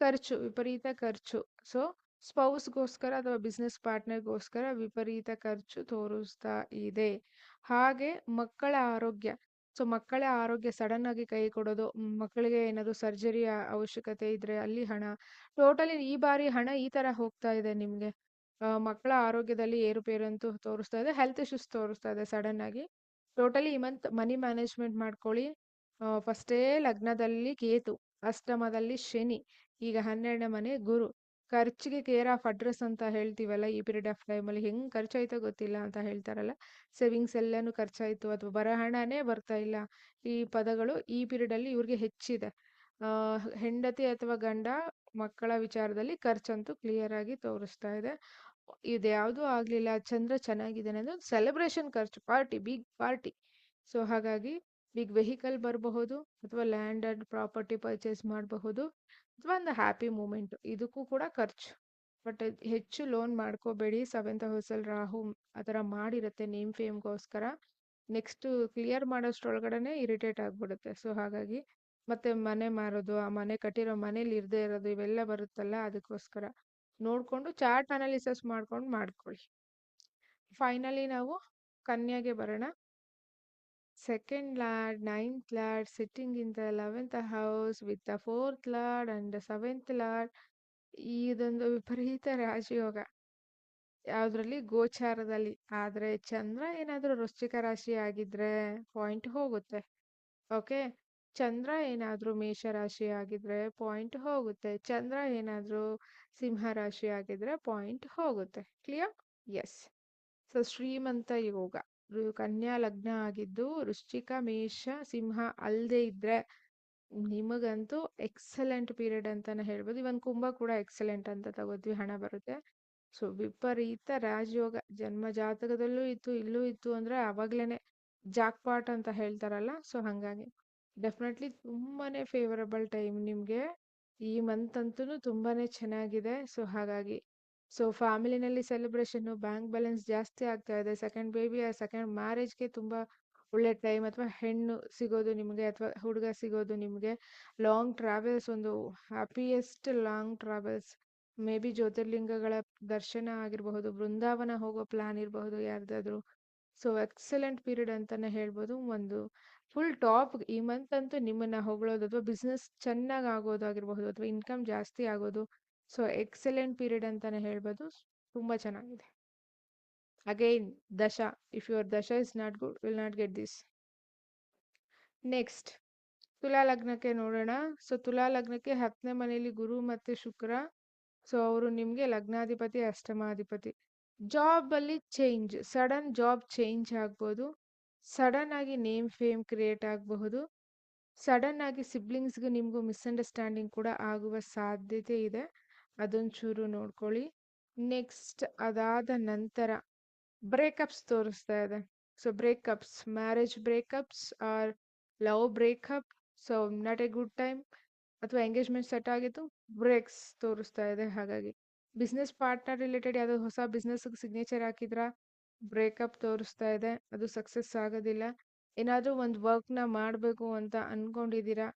ಖರ್ಚು, ವಿಪರೀತ ಖರ್ಚು. ಸೊ ಸ್ಪೌಸ್ಗೋಸ್ಕರ ಅಥವಾ ಬಿಸ್ನೆಸ್ ಪಾರ್ಟ್ನರ್ಗೋಸ್ಕರ ವಿಪರೀತ ಖರ್ಚು ತೋರಿಸ್ತಾ ಇದೆ. ಹಾಗೆ ಮಕ್ಕಳ ಆರೋಗ್ಯ, ಸೊ ಮಕ್ಕಳ ಆರೋಗ್ಯ ಸಡನ್ ಆಗಿ ಕೈ ಕೊಡೋದು, ಮಕ್ಕಳಿಗೆ ಏನಾದರೂ ಸರ್ಜರಿ ಅವಶ್ಯಕತೆ ಇದ್ರೆ ಅಲ್ಲಿ ಹಣ, ಟೋಟಲಿ ಈ ಬಾರಿ ಹಣ ಈ ಥರ ಹೋಗ್ತಾ ಇದೆ ನಿಮಗೆ. ಮಕ್ಕಳ ಆರೋಗ್ಯದಲ್ಲಿ ಏರುಪೇರು ಅಂತೂ ತೋರಿಸ್ತಾ ಇದೆ. ಹೆಲ್ತ್ ಇಶ್ಯೂಸ್ ತೋರಿಸ್ತಾ ಇದೆ ಸಡನ್ ಆಗಿ. ಟೋಟಲಿ ಈ ಮಂತ್ ಮನಿ ಮ್ಯಾನೇಜ್ಮೆಂಟ್ ಮಾಡ್ಕೊಳ್ಳಿ. ಫಸ್ಟೇ ಲಗ್ನದಲ್ಲಿ ಕೇತು, ಅಷ್ಟಮದಲ್ಲಿ ಶನಿ, ಈಗ 12ನೇ ಮನೆ ಗುರು. ಖರ್ಚಿಗೆ ಕೇರ್ ಆಫ್ ಅಡ್ರೆಸ್ ಅಂತ ಹೇಳ್ತೀವಲ್ಲ, ಈ ಪೀರಿಯಡ್ ಆಫ್ ಟೈಮಲ್ಲಿ ಹೆಂಗ್ ಖರ್ಚಾಯ್ತೋ ಗೊತ್ತಿಲ್ಲ ಅಂತ ಹೇಳ್ತಾರಲ್ಲ, ಸೇವಿಂಗ್ಸ್ ಎಲ್ಲಾನು ಖರ್ಚಾಯ್ತು ಅಥವಾ ಬರಹಣನೇ ಬರ್ತಾ ಇಲ್ಲ, ಈ ಪದಗಳು ಈ ಪೀರಿಯಡ್ ಅಲ್ಲಿ ಇವ್ರಿಗೆ ಹೆಚ್ಚಿದೆ. ಹೆಂಡತಿ ಅಥವಾ ಗಂಡ ಮಕ್ಕಳ ವಿಚಾರದಲ್ಲಿ ಖರ್ಚಂತೂ ಕ್ಲಿಯರ್ ಆಗಿ ತೋರಿಸ್ತಾ ಇದೆ. ಇದ್ಯಾವುದೂ ಆಗ್ಲಿಲ್ಲ, ಚಂದ್ರ ಚೆನ್ನಾಗಿದ್ದಾನೆ ಅಂದ್ರೆ ಸೆಲೆಬ್ರೇಷನ್ ಖರ್ಚು, ಪಾರ್ಟಿ, ಬಿಗ್ ಪಾರ್ಟಿ. ಸೊ ಹಾಗಾಗಿ ಬಿಗ್ ವೆಹಿಕಲ್ ಬರಬಹುದು, ಅಥವಾ ಲ್ಯಾಂಡ್ ಅಂಡ್ ಪ್ರಾಪರ್ಟಿ ಪರ್ಚೇಸ್ ಮಾಡಬಹುದು, ಅಥವಾ ಒಂದು ಹ್ಯಾಪಿ ಮೂಮೆಂಟ್, ಇದಕ್ಕೂ ಕೂಡ ಖರ್ಚು. ಬಟ್ ಹೆಚ್ಚು ಲೋನ್ ಮಾಡ್ಕೋಬೇಡಿ. 7th ಹೌಸಲ್ಲಿ ರಾಹು ಆ ಥರ ಮಾಡಿರುತ್ತೆ ನೇಮ್ ಫೇಮ್ಗೋಸ್ಕರ. ನೆಕ್ಸ್ಟ್ ಕ್ಲಿಯರ್ ಮಾಡೋಷ್ಟ್ರೊಳಗಡೆನೆ ಇರಿಟೇಟ್ ಆಗ್ಬಿಡುತ್ತೆ. ಸೊ ಹಾಗಾಗಿ ಮತ್ತೆ ಮನೆ ಮಾರೋದು, ಆ ಮನೆ ಕಟ್ಟಿರೋ ಮನೇಲಿ ಇರದೇ ಇರೋದು, ಇವೆಲ್ಲ ಬರುತ್ತಲ್ಲ, ಅದಕ್ಕೋಸ್ಕರ ನೋಡ್ಕೊಂಡು ಚಾರ್ಟ್ ಅನಾಲಿಸಿಸ್ ಮಾಡ್ಕೊಂಡು ಮಾಡ್ಕೊಳ್ಳಿ. ಫೈನಲಿ ನಾವು ಕನ್ಯಾಗೆ ಬರೋಣ. Second lord, 9th lord sitting in the 11th house with the 4th lord and 7th lord. ಇದೊಂದು ವಿಪರೀತ ರಾಜಯೋಗ ಯಾವ್ದ್ರಲ್ಲಿ, ಗೋಚಾರದಲ್ಲಿ. ಆದ್ರೆ ಚಂದ್ರ ಏನಾದ್ರೂ ವೃಶ್ಚಿಕ ರಾಶಿ ಆಗಿದ್ರೆ ಪಾಯಿಂಟ್ ಹೋಗುತ್ತೆ. ಓಕೆ, ಚಂದ್ರ ಏನಾದ್ರೂ ಮೇಷ ರಾಶಿ ಆಗಿದ್ರೆ ಪಾಯಿಂಟ್ ಹೋಗುತ್ತೆ. ಚಂದ್ರ ಏನಾದ್ರೂ ಸಿಂಹ ರಾಶಿ ಆಗಿದ್ರೆ ಪಾಯಿಂಟ್ ಹೋಗುತ್ತೆ. ಕ್ಲಿಯರ್? ಎಸ್. ಸೊ ಶ್ರೀಮಂತ ಯೋಗ, ಕನ್ಯಾ ಲಗ್ನ ಆಗಿದ್ದು ವೃಶ್ಚಿಕ ಮೇಷ ಸಿಂಹ ಅಲ್ಲದೆ ಇದ್ರೆ ನಿಮಗಂತೂ ಎಕ್ಸಲೆಂಟ್ ಪೀರಿಯಡ್ ಅಂತಾನೆ ಹೇಳ್ಬೋದು. ಇವನ್ ಕುಂಭ ಕೂಡ ಎಕ್ಸಲೆಂಟ್ ಅಂತ ತಗೋತೀವಿ, ಹಣ ಬರುತ್ತೆ. ಸೊ ವಿಪರೀತ ರಾಜಯೋಗ ಜನ್ಮ ಜಾತಕದಲ್ಲೂ ಇತ್ತು, ಇಲ್ಲೂ ಇತ್ತು ಅಂದ್ರೆ ಅವಾಗ್ಲೇನೆ ಜಾಕ್ಪಾಟ್ ಅಂತ ಹೇಳ್ತಾರಲ್ಲ. ಸೊ ಹಂಗಾಗಿ ಡೆಫಿನೆಟ್ಲಿ ತುಂಬಾನೇ ಫೇವರಬಲ್ ಟೈಮ್ ನಿಮ್ಗೆ. ಈ ಮಂತ್ ಅಂತೂ ತುಂಬಾನೇ ಚೆನ್ನಾಗಿದೆ. ಸೊ ಹಾಗಾಗಿ ಫ್ಯಾಮಿಲಿನಲ್ಲಿ ಸೆಲೆಬ್ರೇಷನ್, ಬ್ಯಾಂಕ್ ಬ್ಯಾಲೆನ್ಸ್ ಜಾಸ್ತಿ ಆಗ್ತಾ ಇದೆ. ಸೆಕೆಂಡ್ ಬೇಬಿ, ಸೆಕೆಂಡ್ ಮ್ಯಾರೇಜ್ಗೆ ತುಂಬಾ ಒಳ್ಳೆ ಟೈಮ್, ಅಥವಾ ಹೆಣ್ಣು ಸಿಗೋದು ನಿಮಗೆ ಅಥವಾ ಹುಡುಗ ಸಿಗೋದು ನಿಮಗೆ. ಲಾಂಗ್ ಟ್ರಾವೆಲ್ಸ್, ಒಂದು happiest long travels, may be ಜ್ಯೋತಿರ್ಲಿಂಗಗಳ ದರ್ಶನ ಆಗಿರಬಹುದು, ಬೃಂದಾವನ ಹೋಗೋ ಪ್ಲಾನ್ ಇರಬಹುದು ಯಾರ್ದಾದ್ರು. ಸೊ ಎಕ್ಸಲೆಂಟ್ ಪೀರಿಯಡ್ ಅಂತಾನೆ ಹೇಳ್ಬೋದು. ಒಂದು ಫುಲ್ ಟಾಪ್ ಈ ಮಂತ್ ಅಂತೂ ನಿಮ್ಮನ್ನ ಹೊಗಳೋದು, ಅಥವಾ ಬಿಸ್ನೆಸ್ ಚೆನ್ನಾಗಿ ಆಗೋದಾಗಿರಬಹುದು, ಅಥವಾ ಇನ್ಕಮ್ ಜಾಸ್ತಿ ಆಗೋದು. ಸೊ ಎಕ್ಸಲೆಂಟ್ ಪೀರಿಯಡ್ ಅಂತಾನೆ ಹೇಳ್ಬೋದು. ತುಂಬಾ ಚೆನ್ನಾಗಿದೆ. ಅಗೈನ್ ದಶ, ಇಫ್ ಯುವರ್ ದಶ is not good, will not get this. Next ತುಲಾ ಲಗ್ನಕ್ಕೆ ನೋಡೋಣ. ಸೊ ತುಲಾ ಲಗ್ನಕ್ಕೆ 10ನೇ ಮನೆಯಲ್ಲಿ ಗುರು ಮತ್ತೆ ಶುಕ್ರ. ಸೊ ಅವರು ನಿಮ್ಗೆ ಲಗ್ನಾಧಿಪತಿ, ಅಷ್ಟಮಾಧಿಪತಿ. ಜಾಬ್ ಅಲ್ಲಿ ಚೇಂಜ್, ಸಡನ್ ಜಾಬ್ ಚೇಂಜ್ ಆಗ್ಬೋದು. ಸಡನ್ ಆಗಿ ನೇಮ್ ಫೇಮ್ ಕ್ರಿಯೇಟ್ ಆಗಬಹುದು. ಸಡನ್ ಆಗಿ ಸಿಬ್ಲಿಂಗ್ಸ್ಗೂ ನಿಮಗೂ ಮಿಸ್ಅಂಡರ್ಸ್ಟ್ಯಾಂಡಿಂಗ್ ಕೂಡ ಆಗುವ ಸಾಧ್ಯತೆ ಇದೆ, ಅದೊಂಚೂರು ನೋಡ್ಕೊಳ್ಳಿ. ನೆಕ್ಸ್ಟ್ ಅದಾದ ನಂತರ ಬ್ರೇಕಪ್ಸ್ ತೋರಿಸ್ತಾ ಇದೆ. So breakups, marriage breakups or love breakup. So not a good time. ಅಥವಾ ಎಂಗೇಜ್ಮೆಂಟ್ ಸೆಟ್ ಆಗಿತ್ತು, ಬ್ರೇಕ್ಸ್ ತೋರಿಸ್ತಾ ಇದೆ. ಹಾಗಾಗಿ ಬಿಸ್ನೆಸ್ ಪಾರ್ಟ್ನರ್ ರಿಲೇಟೆಡ್ ಯಾವುದೋ ಹೊಸ ಬಿಸ್ನೆಸ್ ಸಿಗ್ನೇಚರ್ ಹಾಕಿದ್ರ, ಬ್ರೇಕಪ್ ತೋರಿಸ್ತಾ ಇದೆ, ಅದು ಸಕ್ಸಸ್ ಆಗೋದಿಲ್ಲ. ಏನಾದರೂ ಒಂದು ವರ್ಕ್ನ ಮಾಡಬೇಕು ಅಂತ ಅನ್ಕೊಂಡಿದ್ದೀರಾ,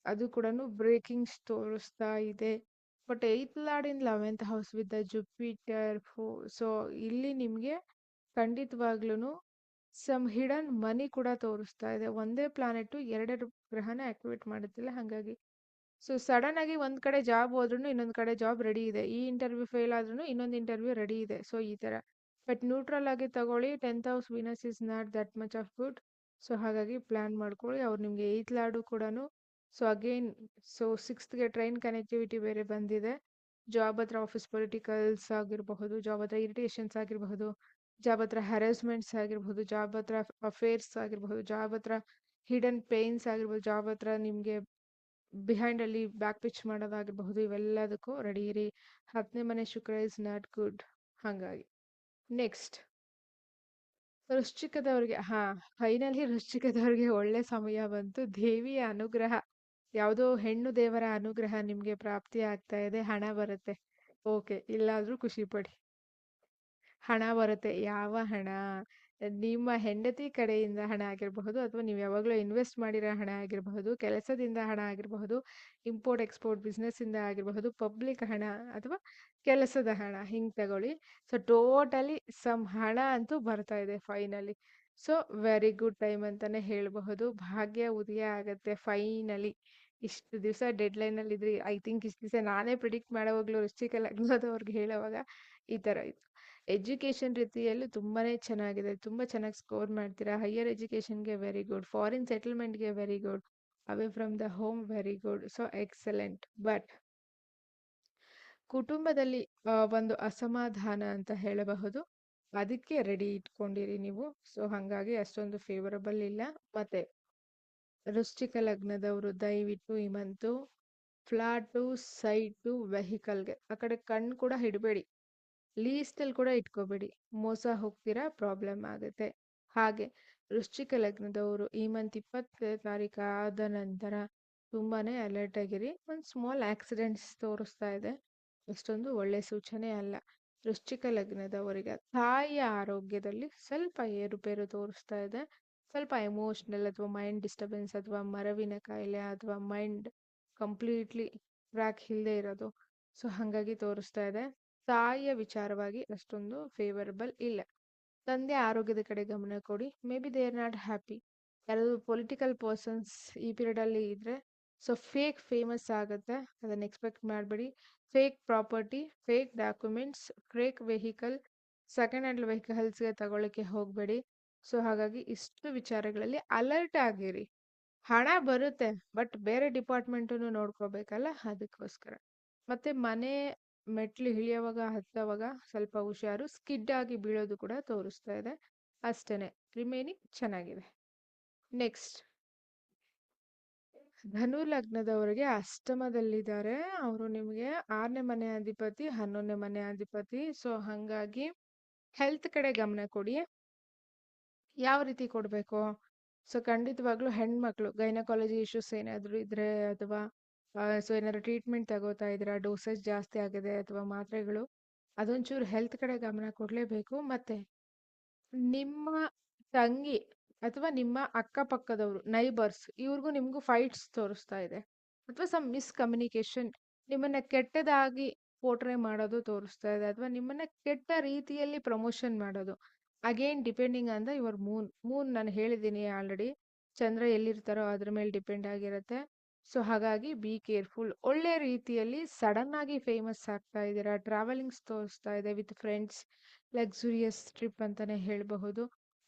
ಅದು ಕೂಡ ಬ್ರೇಕಿಂಗ್ಸ್ ತೋರಿಸ್ತಾ ಇದೆ. But 8th lord in 11th house with the Jupiter. So ಇಲ್ಲಿ ನಿಮಗೆ ಖಂಡಿತವಾಗ್ಲೂ ಸಮ್ ಹಿಡನ್ ಮನಿ ಕೂಡ ತೋರಿಸ್ತಾ ಇದೆ. ಒಂದೇ ಪ್ಲಾನೆಟ್ ಎರಡೆರಡು ಗ್ರಹನ ಆಕ್ಟಿವೇಟ್ ಮಾಡುತ್ತಿಲ್ಲ. ಹಾಗಾಗಿ ಸೊ ಸಡನ್ ಆಗಿ ಒಂದ್ ಕಡೆ ಜಾಬ್ ಹೋದ್ರೂ ಇನ್ನೊಂದ್ ಕಡೆ ಜಾಬ್ ರೆಡಿ ಇದೆ, ಈ ಇಂಟರ್ವ್ಯೂ ಫೇಲ್ ಆದ್ರೂ ಇನ್ನೊಂದು ಇಂಟರ್ವ್ಯೂ ರೆಡಿ ಇದೆ. ಸೊ ಈ ತರ. ಬಟ್ ನ್ಯೂಟ್ರಲ್ ಆಗಿ ತಗೊಳ್ಳಿ. 10th house Venus is not that much of good. So ಹಾಗಾಗಿ ಪ್ಲಾನ್ ಮಾಡ್ಕೊಳ್ಳಿ. ಅವ್ರು ನಿಮ್ಗೆ 8th ಲಾರ್ಡು ಕೂಡ. So again, so 6th train connectivity ಬೇರೆ ಬಂದಿದೆ. ಜಾಬ್ ಹತ್ರ ಆಫೀಸ್ ಪೊಲಿಟಿಕಲ್ಸ್ ಆಗಿರಬಹುದು, ಜಾಬ್ ಹತ್ರ ಇರಿಟೇಷನ್ಸ್ ಆಗಿರಬಹುದು, ಜಾಬ್ ಹತ್ರ ಹ್ಯಾರಾಸ್ಮೆಂಟ್ಸ್ ಆಗಿರಬಹುದು, ಜಾಬ್ ಹತ್ರ ಅಫೇರ್ಸ್ ಆಗಿರಬಹುದು, ಜಾಬ್ ಹತ್ರ ಹಿಡನ್ ಪೇನ್ಸ್ ಆಗಿರ್ಬೋದು, ಜಾಬ್ ಹತ್ರ ನಿಮಗೆ ಬಿಹೈಂಡ್ ಅಲ್ಲಿ ಬ್ಯಾಕ್ ಪಿಚ್ ಮಾಡೋದಾಗಿರಬಹುದು. ಇವೆಲ್ಲದಕ್ಕೂ ರೆಡಿ ಇರಿ. 10ನೇ ಮನೆ ಶುಕ್ರ ಇಸ್ ನಾಟ್ ಗುಡ್. ಹಾಗಾಗಿ ನೆಕ್ಸ್ಟ್ ವೃಶ್ಚಿಕದವ್ರಿಗೆ, ಫೈನಲಿ ವೃಶ್ಚಿಕದವ್ರಿಗೆ ಒಳ್ಳೆ ಸಮಯ ಬಂತು. ದೇವಿಯ ಅನುಗ್ರಹ, ಯಾವುದೋ ಹೆಣ್ಣು ದೇವರ ಅನುಗ್ರಹ ನಿಮ್ಗೆ ಪ್ರಾಪ್ತಿ ಆಗ್ತಾ ಇದೆ. ಹಣ ಬರುತ್ತೆ. ಓಕೆ, ಇಲ್ಲಾದ್ರೂ ಖುಷಿ ಪಡಿ. ಹಣ ಬರುತ್ತೆ. ಯಾವ ಹಣ? ನಿಮ್ಮ ಹೆಂಡತಿ ಕಡೆಯಿಂದ ಹಣ ಆಗಿರಬಹುದು, ಅಥವಾ ನೀವು ಯಾವಾಗಲೂ ಇನ್ವೆಸ್ಟ್ ಮಾಡಿರೋ ಹಣ ಆಗಿರಬಹುದು, ಕೆಲಸದಿಂದ ಹಣ ಆಗಿರಬಹುದು, ಇಂಪೋರ್ಟ್ ಎಕ್ಸ್ಪೋರ್ಟ್ ಬಿಸ್ನೆಸ್ ಇಂದ ಆಗಿರಬಹುದು, ಪಬ್ಲಿಕ್ ಹಣ ಅಥವಾ ಕೆಲಸದ ಹಣ, ಹಿಂಗ್ ತಗೊಳ್ಳಿ. ಸೊ ಟೋಟಲಿ ಸಮ್ ಹಣ ಅಂತೂ ಬರ್ತಾ ಇದೆ finally. So very good time ಅಂತಾನೆ ಹೇಳಬಹುದು. ಭಾಗ್ಯ ಉದಯ ಆಗತ್ತೆ ಫೈನಲಿ. ಇಷ್ಟು ದಿವಸ ಡೆಡ್ಲೈನ್ ಅಲ್ಲಿ ಇದ್ರಿ. ಐ ಥಿಂಕ್ ಇಷ್ಟು ದಿವಸ ನಾನೇ ಪ್ರಿಡಿಕ್ಟ್ ಮಾಡೋವಾಗ್ಲೂ ವೃಶ್ಚಿಕ ಲಗ್ನದವ್ರಿಗೆ ಹೇಳೋವಾಗ ಈ ತರ ಇತ್ತು. ಎಜುಕೇಶನ್ ರೀತಿಯಲ್ಲೂ ತುಂಬಾನೇ ಚೆನ್ನಾಗಿದೆ. ತುಂಬಾ ಚೆನ್ನಾಗಿ ಸ್ಕೋರ್ ಮಾಡ್ತೀರಾ. ಹೈಯರ್ ಎಜುಕೇಶನ್ಗೆ ವೆರಿ ಗುಡ್. ಫಾರಿನ್ ಸೆಟಲ್ಮೆಂಟ್ಗೆ very good. Away from the home very good. So excellent. But ಕುಟುಂಬದಲ್ಲಿ ಒಂದು ಅಸಮಾಧಾನ ಅಂತ ಹೇಳಬಹುದು. ಅದಕ್ಕೆ ರೆಡಿ ಇಟ್ಕೊಂಡಿರಿ ನೀವು. ಸೊ ಹಂಗಾಗಿ ಅಷ್ಟೊಂದು ಫೇವರಬಲ್ ಇಲ್ಲ. ಮತ್ತೆ ವೃಶ್ಚಿಕ ಲಗ್ನದವರು ದಯವಿಟ್ಟು ಈ ಮಂತು ಫ್ಲಾಟು, ಸೈಟು, ವೆಹಿಕಲ್ಗೆ ಆ ಕಡೆ ಕಣ್ಣು ಕೂಡ ಇಡಬೇಡಿ. ಲೀಸ್ಟಲ್ಲಿ ಕೂಡ ಇಟ್ಕೋಬೇಡಿ. ಮೋಸ ಹೋಗ್ತೀರಾ, ಪ್ರಾಬ್ಲಮ್ ಆಗುತ್ತೆ. ಹಾಗೆ ವೃಶ್ಚಿಕ ಲಗ್ನದವರು ಈ ಮಂತ್ 20 ತಾರೀಕು ಆದ ನಂತರ ತುಂಬಾನೇ ಅಲರ್ಟ್ ಆಗಿರಿ. ಒಂದು ಸ್ಮಾಲ್ ಆಕ್ಸಿಡೆಂಟ್ಸ್ ತೋರಿಸ್ತಾ ಇದೆ. ಅಷ್ಟೊಂದು ಒಳ್ಳೆ ಸೂಚನೆ ಅಲ್ಲ. ವೃಶ್ಚಿಕ ಲಗ್ನದವರಿಗೆ ತಾಯಿಯ ಆರೋಗ್ಯದಲ್ಲಿ ಸ್ವಲ್ಪ ಏರುಪೇರು ತೋರಿಸ್ತಾ ಇದೆ. ಸ್ವಲ್ಪ ಎಮೋಷ್ನಲ್ ಅಥವಾ ಮೈಂಡ್ ಡಿಸ್ಟರ್ಬೆನ್ಸ್ ಅಥವಾ ಮರವಿನ ಕಾಯಿಲೆ ಅಥವಾ ಮೈಂಡ್ ಕಂಪ್ಲೀಟ್ಲಿ ಟ್ರ್ಯಾಕ್ ಇಲ್ಲದೆ ಇರೋದು. ಸೊ ಹಾಗಾಗಿ ತೋರಿಸ್ತಾ ಇದೆ. ತಾಯಿಯ ವಿಚಾರವಾಗಿ ಅಷ್ಟೊಂದು ಫೇವರಬಲ್ ಇಲ್ಲ. ತಂದೆ ಆರೋಗ್ಯದ ಕಡೆ ಗಮನ ಕೊಡಿ. May be they are not happy. ಯಾರಾದರೂ ಪೊಲಿಟಿಕಲ್ ಪರ್ಸನ್ಸ್ ಈ ಪೀರಿಯಡ್ ಅಲ್ಲಿ ಇದ್ರೆ ಸೊ ಫೇಕ್ ಫೇಮಸ್ ಆಗುತ್ತೆ. ಅದನ್ನ ಎಕ್ಸ್ಪೆಕ್ಟ್ ಮಾಡಬೇಡಿ. Fake property, fake documents, fake vehicle, second hand ವೆಹಿಕಲ್ಸ್ಗೆ ತಗೊಳ್ಳಕ್ಕೆ ಹೋಗಬೇಡಿ. ಸೊ ಹಾಗಾಗಿ ಇಷ್ಟು ವಿಚಾರಗಳಲ್ಲಿ ಅಲರ್ಟ್ ಆಗಿರಿ. ಹಣ ಬರುತ್ತೆ, ಬಟ್ ಬೇರೆ ಡಿಪಾರ್ಟ್ಮೆಂಟನ್ನು ನೋಡ್ಕೋಬೇಕಲ್ಲ, ಅದಕ್ಕೋಸ್ಕರ. ಮತ್ತೆ ಮನೆ ಮೆಟ್ಲು ಇಳಿಯುವಾಗ ಹತ್ತುವಾಗ ಸ್ವಲ್ಪ ಹುಷಾರು. ಸ್ಕಿಡ್ ಆಗಿ ಬೀಳೋದು ಕೂಡ ತೋರಿಸ್ತಾ ಇದೆ. ಅಷ್ಟೇನೆ. ರಿಮೈನಿಂಗ್ ಚೆನ್ನಾಗಿದೆ. ನೆಕ್ಸ್ಟ್, ಧನು ಲಗ್ನದವರಿಗೆ ಅಷ್ಟಮದಲ್ಲಿದ್ದಾರೆ. ಅವರು ನಿಮಗೆ 6ನೇ ಮನೆ ಅಧಿಪತಿ, 11ನೇ ಮನೆ ಅಧಿಪತಿ. ಸೊ ಹಂಗಾಗಿ ಹೆಲ್ತ್ ಕಡೆ ಗಮನ ಕೊಡಿ. ಯಾವ ರೀತಿ ಕೊಡಬೇಕು? ಸೊ ಖಂಡಿತವಾಗ್ಲೂ ಹೆಣ್ಮಕ್ಳು ಗೈನಕಾಲಜಿ ಇಶ್ಯೂಸ್ ಏನಾದರೂ ಇದ್ರೆ ಅಥವಾ ಸೊ ಏನಾದ್ರು ಟ್ರೀಟ್ಮೆಂಟ್ ತಗೋತಾ ಇದ್ದೀರಾ, ಡೋಸೇಜ್ ಜಾಸ್ತಿ ಆಗಿದೆ ಅಥವಾ ಮಾತ್ರೆಗಳು, ಅದೊಂಚೂರು ಹೆಲ್ತ್ ಕಡೆ ಗಮನ ಕೊಡಲೇಬೇಕು. ಮತ್ತೆ ನಿಮ್ಮ ತಂಗಿ ಅಥವಾ ನಿಮ್ಮ ಅಕ್ಕಪಕ್ಕದವರು ನೈಬರ್ಸ್ ಇವ್ರಿಗೂ ನಿಮಗೂ ಫೈಟ್ಸ್ ತೋರಿಸ್ತಾ ಇದೆ. ಅಥವಾ ಸಮ್ ಮಿಸ್ಕಮ್ಯುನಿಕೇಶನ್, ನಿಮ್ಮನ್ನ ಕೆಟ್ಟದಾಗಿ ಪೋರ್ಟ್ರೇ ಮಾಡೋದು ತೋರಿಸ್ತಾ ಇದೆ. ಅಥವಾ ನಿಮ್ಮನ್ನ ಕೆಟ್ಟ ರೀತಿಯಲ್ಲಿ ಪ್ರಮೋಷನ್ ಮಾಡೋದು. Again depending on the your Moon ನಾನು ಹೇಳಿದ್ದೀನಿ ಆಲ್ರೆಡಿ. ಚಂದ್ರ ಎಲ್ಲಿರ್ತಾರೋ ಅದ್ರ ಮೇಲೆ ಡಿಪೆಂಡ್ ಆಗಿರುತ್ತೆ. ಸೊ ಹಾಗಾಗಿ ಬಿ ಕೇರ್ಫುಲ್. ಒಳ್ಳೆ ರೀತಿಯಲ್ಲಿ ಸಡನ್ ಆಗಿ ಫೇಮಸ್ ಆಗ್ತಾ ಇದ್ದೀರಾ. ಟ್ರಾವೆಲಿಂಗ್ಸ್ ತೋರಿಸ್ತಾ ಇದೆ ವಿತ್ ಫ್ರೆಂಡ್ಸ್. ಲಕ್ಸುರಿಯಸ್ ಟ್ರಿಪ್ ಅಂತಾನೆ ಹೇಳಬಹುದು.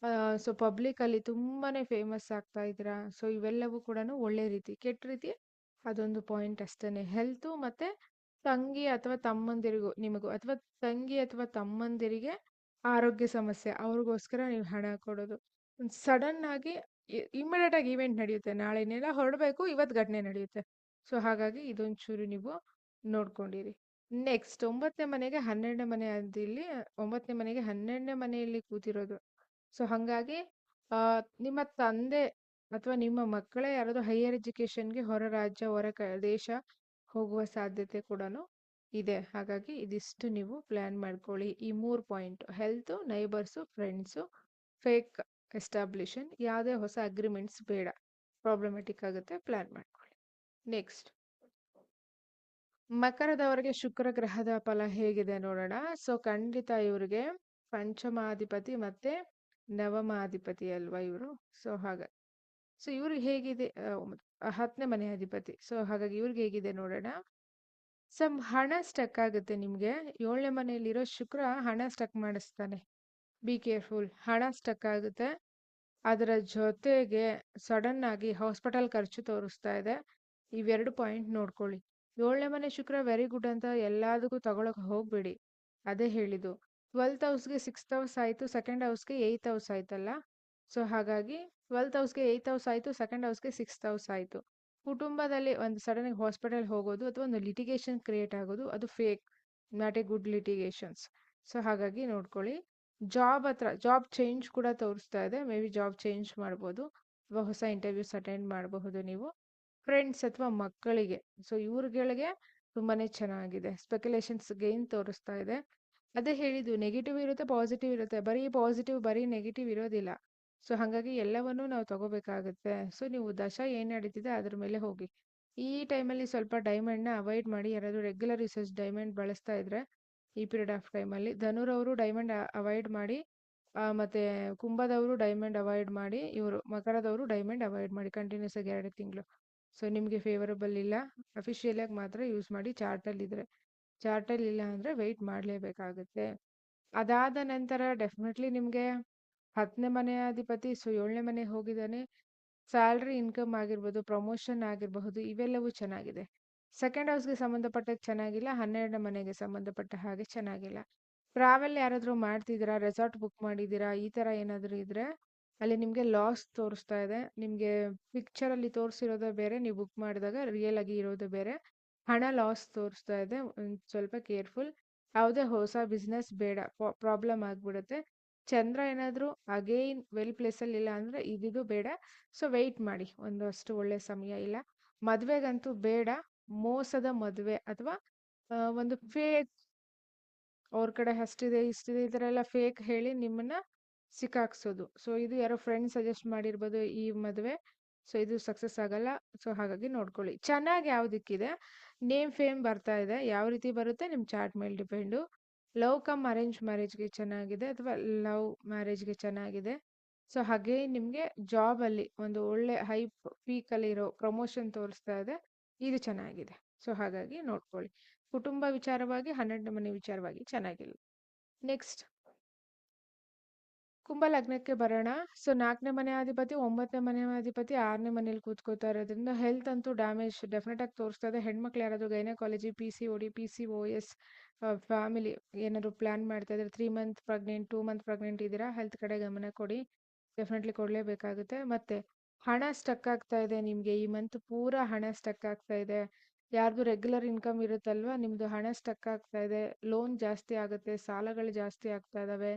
ಸೊ ಪಬ್ಲಿಕ್ ಅಲ್ಲಿ ತುಂಬಾನೇ ಫೇಮಸ್ ಆಗ್ತಾ ಇದ್ದೀರಾ. ಸೊ ಇವೆಲ್ಲವೂ ಕೂಡ ಒಳ್ಳೆ ರೀತಿ. ಕೆಟ್ಟ ರೀತಿ ಅದೊಂದು ಪಾಯಿಂಟ್ ಅಷ್ಟೇನೆ. ಹೆಲ್ತು ಮತ್ತೆ ತಂಗಿ ಅಥವಾ ತಮ್ಮಂದಿರಿಗೂ ನಿಮಗೂ ಅಥವಾ ತಂಗಿ ಅಥವಾ ತಮ್ಮಂದಿರಿಗೆ ಆರೋಗ್ಯ ಸಮಸ್ಯೆ, ಅವ್ರಿಗೋಸ್ಕರ ನೀವು ಹಣ ಕೊಡೋದು. ಸಡನ್ ಆಗಿ ಇಮಿಡಿಯೇಟ್ ಆಗಿ ಇವೆಂಟ್ ನಡೆಯುತ್ತೆ. ನಾಳೆನೆಲ್ಲ ಹೊರಡಬೇಕು, ಇವತ್ತು ಘಟನೆ ನಡೆಯುತ್ತೆ. ಸೊ ಹಾಗಾಗಿ ಇದೊಂಚೂರು ನೀವು ನೋಡ್ಕೊಂಡಿರಿ. ನೆಕ್ಸ್ಟ್ 9ನೇ ಮನೆಗೆ 12ನೇ ಮನೆ ಅದಿಲ್ಲಿ 9ನೇ ಮನೆಗೆ 12ನೇ ಮನೆಯಲ್ಲಿ ಕೂತಿರೋದು. ಸೊ ಹಾಗಾಗಿ ನಿಮ್ಮ ತಂದೆ ಅಥವಾ ನಿಮ್ಮ ಮಕ್ಕಳೇ ಯಾರಾದರೂ ಹೈಯರ್ ಎಜುಕೇಶನ್ಗೆ ಹೊರ ರಾಜ್ಯ, ಹೊರ ದೇಶ ಹೋಗುವ ಸಾಧ್ಯತೆ ಕೂಡ ಇದೆ. ಹಾಗಾಗಿ ಇದಿಷ್ಟು ನೀವು ಪ್ಲಾನ್ ಮಾಡ್ಕೊಳ್ಳಿ. ಈ 3 point: health, neighbours, friends, fake establishment. ಯಾವುದೇ ಹೊಸ ಅಗ್ರಿಮೆಂಟ್ಸ್ ಬೇಡ, ಪ್ರಾಬ್ಲಮೆಟಿಕ್ ಆಗುತ್ತೆ. ಪ್ಲಾನ್ ಮಾಡ್ಕೊಳ್ಳಿ. ನೆಕ್ಸ್ಟ್, ಮಕರದವರಿಗೆ ಶುಕ್ರ ಗ್ರಹದ ಫಲ ಹೇಗಿದೆ ನೋಡೋಣ. ಸೊ ಖಂಡಿತ ಇವರಿಗೆ ಪಂಚಮಾಧಿಪತಿ ಮತ್ತೆ ನವಮಾಧಿಪತಿ ಅಲ್ವಾ ಇವರು. ಸೊ ಹಾಗಾಗಿ ಸೊ ಇವ್ರಿಗೆ ಹೇಗಿದೆ? 10ನೇ ಮನೆ ಅಧಿಪತಿ. ಸೊ ಹಾಗಾಗಿ ಇವ್ರಿಗೆ ಹೇಗಿದೆ ನೋಡೋಣ. ಸಮ್ ಹಣ ಸ್ಟಕ್ ಆಗುತ್ತೆ ನಿಮ್ಗೆ. 7ನೇ ಮನೆಯಲ್ಲಿರೋ ಶುಕ್ರ ಹಣ ಸ್ಟಕ್ ಮಾಡಿಸ್ತಾನೆ. Be careful. ಹಣ ಸ್ಟಕ್ ಆಗುತ್ತೆ. ಅದರ ಜೊತೆಗೆ ಸಡನ್ ಆಗಿ ಹಾಸ್ಪಿಟಲ್ ಖರ್ಚು ತೋರಿಸ್ತಾ ಇದೆ. ಇವೆರಡು ಪಾಯಿಂಟ್ ನೋಡ್ಕೊಳ್ಳಿ. 7ನೇ ಮನೆ ಶುಕ್ರ ವೆರಿ ಗುಡ್ ಅಂತ ಎಲ್ಲದಕ್ಕೂ ತಗೊಳಕ್ ಹೋಗ್ಬೇಡಿ. ಅದೇ ಹೇಳಿದ್ದು. 12th ಹೌಸ್ಗೆ 6th ಹೌಸ್ ಆಯ್ತು, ಸೆಕೆಂಡ್ ಹೌಸ್ಗೆ 8th ಹೌಸ್ ಆಯ್ತಲ್ಲ. ಸೊ ಹಾಗಾಗಿ 12th ಹೌಸ್ಗೆ 8th ಹೌಸ್ ಆಯ್ತು, ಸೆಕೆಂಡ್ ಹೌಸ್ಗೆ 6th ಹೌಸ್ ಆಯ್ತು. ಕುಟುಂಬದಲ್ಲಿ ಒಂದು ಸಡನ್ ಆಗಿ ಹಾಸ್ಪಿಟಲ್ ಹೋಗೋದು ಅಥವಾ ಒಂದು ಲಿಟಿಗೇಷನ್ ಕ್ರಿಯೇಟ್ ಆಗೋದು, ಅದು fake, not a good litigations. So ಹಾಗಾಗಿ ನೋಡ್ಕೊಳ್ಳಿ. ಜಾಬ್ ಹತ್ರ ಜಾಬ್ ಚೇಂಜ್ ಕೂಡ ತೋರಿಸ್ತಾ ಇದೆ. ಮೇ ಬಿ ಜಾಬ್ ಚೇಂಜ್ ಮಾಡ್ಬೋದು ಅಥವಾ ಹೊಸ ಇಂಟರ್ವ್ಯೂಸ್ ಅಟೆಂಡ್ ಮಾಡಬಹುದು ನೀವು. ಫ್ರೆಂಡ್ಸ್ ಅಥವಾ ಮಕ್ಕಳಿಗೆ, ಸೊ ಇವ್ರುಗಳಿಗೆ ತುಂಬಾನೇ ಚೆನ್ನಾಗಿದೆ. ಸ್ಪೆಕ್ಯುಲೇಷನ್ಸ್ ಗೇನ್ ತೋರಿಸ್ತಾ ಇದೆ. ಅದೇ ಹೇಳಿದ್ದು, ನೆಗೆಟಿವ್ ಇರುತ್ತೆ, ಪಾಸಿಟಿವ್ ಇರುತ್ತೆ. ಬರೀ ಪಾಸಿಟಿವ್ ಬರೀ ನೆಗೆಟಿವ್ ಇರೋದಿಲ್ಲ. ಸೊ ಹಾಗಾಗಿ ಎಲ್ಲವನ್ನೂ ನಾವು ತಗೋಬೇಕಾಗುತ್ತೆ. ಸೊ ನೀವು ದಶ ಏನ್ ನಡೀತಿದೆ ಅದ್ರ ಮೇಲೆ ಹೋಗಿ. ಈ ಟೈಮಲ್ಲಿ ಸ್ವಲ್ಪ ಡೈಮಂಡ್ನ ಅವಾಯ್ಡ್ ಮಾಡಿ. ಯಾರಾದರೂ ರೆಗ್ಯುಲರ್ ಯೂಸೇಜ್ ಡೈಮಂಡ್ ಬಳಸ್ತಾ ಇದ್ರೆ ಈ ಪೀರಿಯಡ್ ಆಫ್ ಟೈಮಲ್ಲಿ ಧನುರವರು ಡೈಮಂಡ್ ಅವಾಯ್ಡ್ ಮಾಡಿ. ಮತ್ತೆ ಕುಂಭದವರು ಡೈಮಂಡ್ ಅವಾಯ್ಡ್ ಮಾಡಿ. ಇವರು ಮಕರದವರು ಡೈಮಂಡ್ ಅವಾಯ್ಡ್ ಮಾಡಿ ಕಂಟಿನ್ಯೂಸ್ ಆಗಿ 2 ತಿಂಗಳು. ಸೊ ನಿಮಗೆ ಫೇವರಬಲ್ ಇಲ್ಲ, ಅಫಿಷಿಯಲಾಗಿ ಮಾತ್ರ ಯೂಸ್ ಮಾಡಿ ಚಾರ್ಟಲ್ಲಿದ್ದರೆ. ಚಾರ್ಟಲ್ಲಿ ಇಲ್ಲ ಅಂದರೆ ವೆಯ್ಟ್ ಮಾಡಲೇಬೇಕಾಗುತ್ತೆ. ಅದಾದ ನಂತರ ಡೆಫಿನೆಟ್ಲಿ ನಿಮಗೆ 10ನೇ ಮನೆಯ ಅಧಿಪತಿ, ಸೊ 7ನೇ ಮನೆಗೆ ಹೋಗಿದ್ದಾನೆ. ಸ್ಯಾಲ್ರಿ ಇನ್ಕಮ್ ಆಗಿರ್ಬೋದು, ಪ್ರಮೋಷನ್ ಆಗಿರಬಹುದು, ಇವೆಲ್ಲವೂ ಚೆನ್ನಾಗಿದೆ. ಸೆಕೆಂಡ್ ಹೌಸ್ಗೆ ಸಂಬಂಧಪಟ್ಟ ಚೆನ್ನಾಗಿಲ್ಲ, 12ನೇ ಮನೆಗೆ ಸಂಬಂಧಪಟ್ಟ ಹಾಗೆ ಚೆನ್ನಾಗಿಲ್ಲ. ಟ್ರಾವೆಲ್ ಯಾರಾದರೂ ಮಾಡ್ತಿದ್ದೀರಾ, ರೆಸಾರ್ಟ್ ಬುಕ್ ಮಾಡಿದ್ದೀರಾ, ಈ ಥರ ಏನಾದರೂ ಇದ್ದರೆ ಅಲ್ಲಿ ನಿಮಗೆ ಲಾಸ್ ತೋರಿಸ್ತಾ ಇದೆ. ನಿಮಗೆ ಪಿಕ್ಚರಲ್ಲಿ ತೋರಿಸಿರೋದೇ ಬೇರೆ, ನೀವು ಬುಕ್ ಮಾಡಿದಾಗ ರಿಯಲ್ ಆಗಿ ಇರೋದು ಬೇರೆ. ಹಣ ಲಾಸ್ ತೋರಿಸ್ತಾ ಇದೆ, ಸ್ವಲ್ಪ ಕೇರ್ಫುಲ್. ಯಾವುದೇ ಹೊಸ ಬಿಸ್ನೆಸ್ ಬೇಡ, ಪ್ರಾಬ್ಲಮ್ ಆಗಿಬಿಡುತ್ತೆ. ಚಂದ್ರ ಏನಾದರೂ ಅಗೈನ್ ವೆಲ್ ಪ್ಲೇಸಲ್ಲಿ ಇಲ್ಲ ಅಂದರೆ ಇದಿದು ಬೇಡ. ಸೊ ವೆಯ್ಟ್ ಮಾಡಿ, ಒಂದಷ್ಟು ಒಳ್ಳೆ ಸಮಯ ಇಲ್ಲ. ಮದುವೆಗಂತೂ ಬೇಡ, ಮೋಸದ ಮದುವೆ ಅಥವಾ ಒಂದು ಫೇಕ್, ಅವ್ರ ಕಡೆ ಅಷ್ಟಿದೆ ಇಷ್ಟಿದೆ ಈ ಥರ ಎಲ್ಲ ಫೇಕ್ ಹೇಳಿ ನಿಮ್ಮನ್ನ ಸಿಕ್ಕಾಕ್ಸೋದು. ಸೊ ಇದು ಯಾರೋ ಫ್ರೆಂಡ್ ಸಜೆಸ್ಟ್ ಮಾಡಿರ್ಬೋದು ಈ ಮದುವೆ. ಸೊ ಇದು ಸಕ್ಸಸ್ ಆಗಲ್ಲ. ಸೊ ಹಾಗಾಗಿ ನೋಡ್ಕೊಳ್ಳಿ. ಚೆನ್ನಾಗಿ ಯಾವುದಕ್ಕಿದೆ, ನೇಮ್ ಫೇಮ್ ಬರ್ತಾ ಇದೆ, ಯಾವ ರೀತಿ ಬರುತ್ತೆ ನಿಮ್ಮ ಚಾರ್ಟ್ ಮೇಲೆ ಡಿಪೆಂಡು. ಲವ್ ಕಮ್ ಅರೇಂಜ್ ಮ್ಯಾರೇಜ್ಗೆ ಚೆನ್ನಾಗಿದೆ ಅಥವಾ ಲವ್ ಮ್ಯಾರೇಜ್ಗೆ ಚೆನ್ನಾಗಿದೆ. ಸೊ ಹಾಗೆ ನಿಮಗೆ ಜಾಬಲ್ಲಿ ಒಂದು ಒಳ್ಳೆ ಹೈ ಪೀಕಲ್ಲಿ ಇರೋ ಪ್ರಮೋಷನ್ ತೋರಿಸ್ತಾ ಇದೆ, ಇದು ಚೆನ್ನಾಗಿದೆ. ಸೊ ಹಾಗಾಗಿ ನೋಡ್ಕೊಳ್ಳಿ. ಕುಟುಂಬ ವಿಚಾರವಾಗಿ 12ನೇ ಮನೆ ವಿಚಾರವಾಗಿ ಚೆನ್ನಾಗಿಲ್ಲ. ನೆಕ್ಸ್ಟ್ ಕುಂಭ ಲಗ್ನಕ್ಕೆ ಬರೋಣ. ಸೊ 4ನೇ ಮನೆ ಅಧಿಪತಿ, 9ನೇ ಮನೆ ಅಧಿಪತಿ 6ನೇ ಮನೇಲಿ ಕೂತ್ಕೋತಾ ಇರೋದ್ರಿಂದ ಹೆಲ್ತ್ ಅಂತೂ ಡ್ಯಾಮೇಜ್ ಡೆಫಿನೆಟ್ ಆಗಿ ತೋರಿಸ್ತಾ ಇದೆ. ಹೆಣ್ಮಕ್ಳು ಯಾರಾದರೂ ಗೈನಕಾಲಜಿ, PCOD, PCOS, ಫ್ಯಾಮಿಲಿ ಏನಾದರೂ ಪ್ಲಾನ್ ಮಾಡ್ತಾ ಇದ್ರೆ, 3 ಮಂತ್ ಪ್ರೆಗ್ನೆಂಟ್, 2 ಮಂತ್ ಪ್ರೆಗ್ನೆಂಟ್ ಇದ್ದೀರಾ, ಹೆಲ್ತ್ ಕಡೆ ಗಮನ ಕೊಡಿ. ಡೆಫಿನೆಟ್ಲಿ ಕೊಡಲೇಬೇಕಾಗುತ್ತೆ. ಮತ್ತು ಹಣ ಸ್ಟಕ್ ಆಗ್ತಾ ಇದೆ ನಿಮಗೆ, ಈ ಮಂತ್ ಪೂರಾ ಹಣ ಸ್ಟಕ್ ಆಗ್ತಾ ಇದೆ. ಯಾರ್ದು ರೆಗ್ಯುಲರ್ ಇನ್ಕಮ್ ಇರುತ್ತಲ್ವ, ನಿಮ್ಮದು ಹಣ ಸ್ಟಕ್ ಆಗ್ತಾ ಇದೆ, ಲೋನ್ ಜಾಸ್ತಿ ಆಗುತ್ತೆ, ಸಾಲಗಳು ಜಾಸ್ತಿ ಆಗ್ತಾ ಇದ್ದಾವೆ,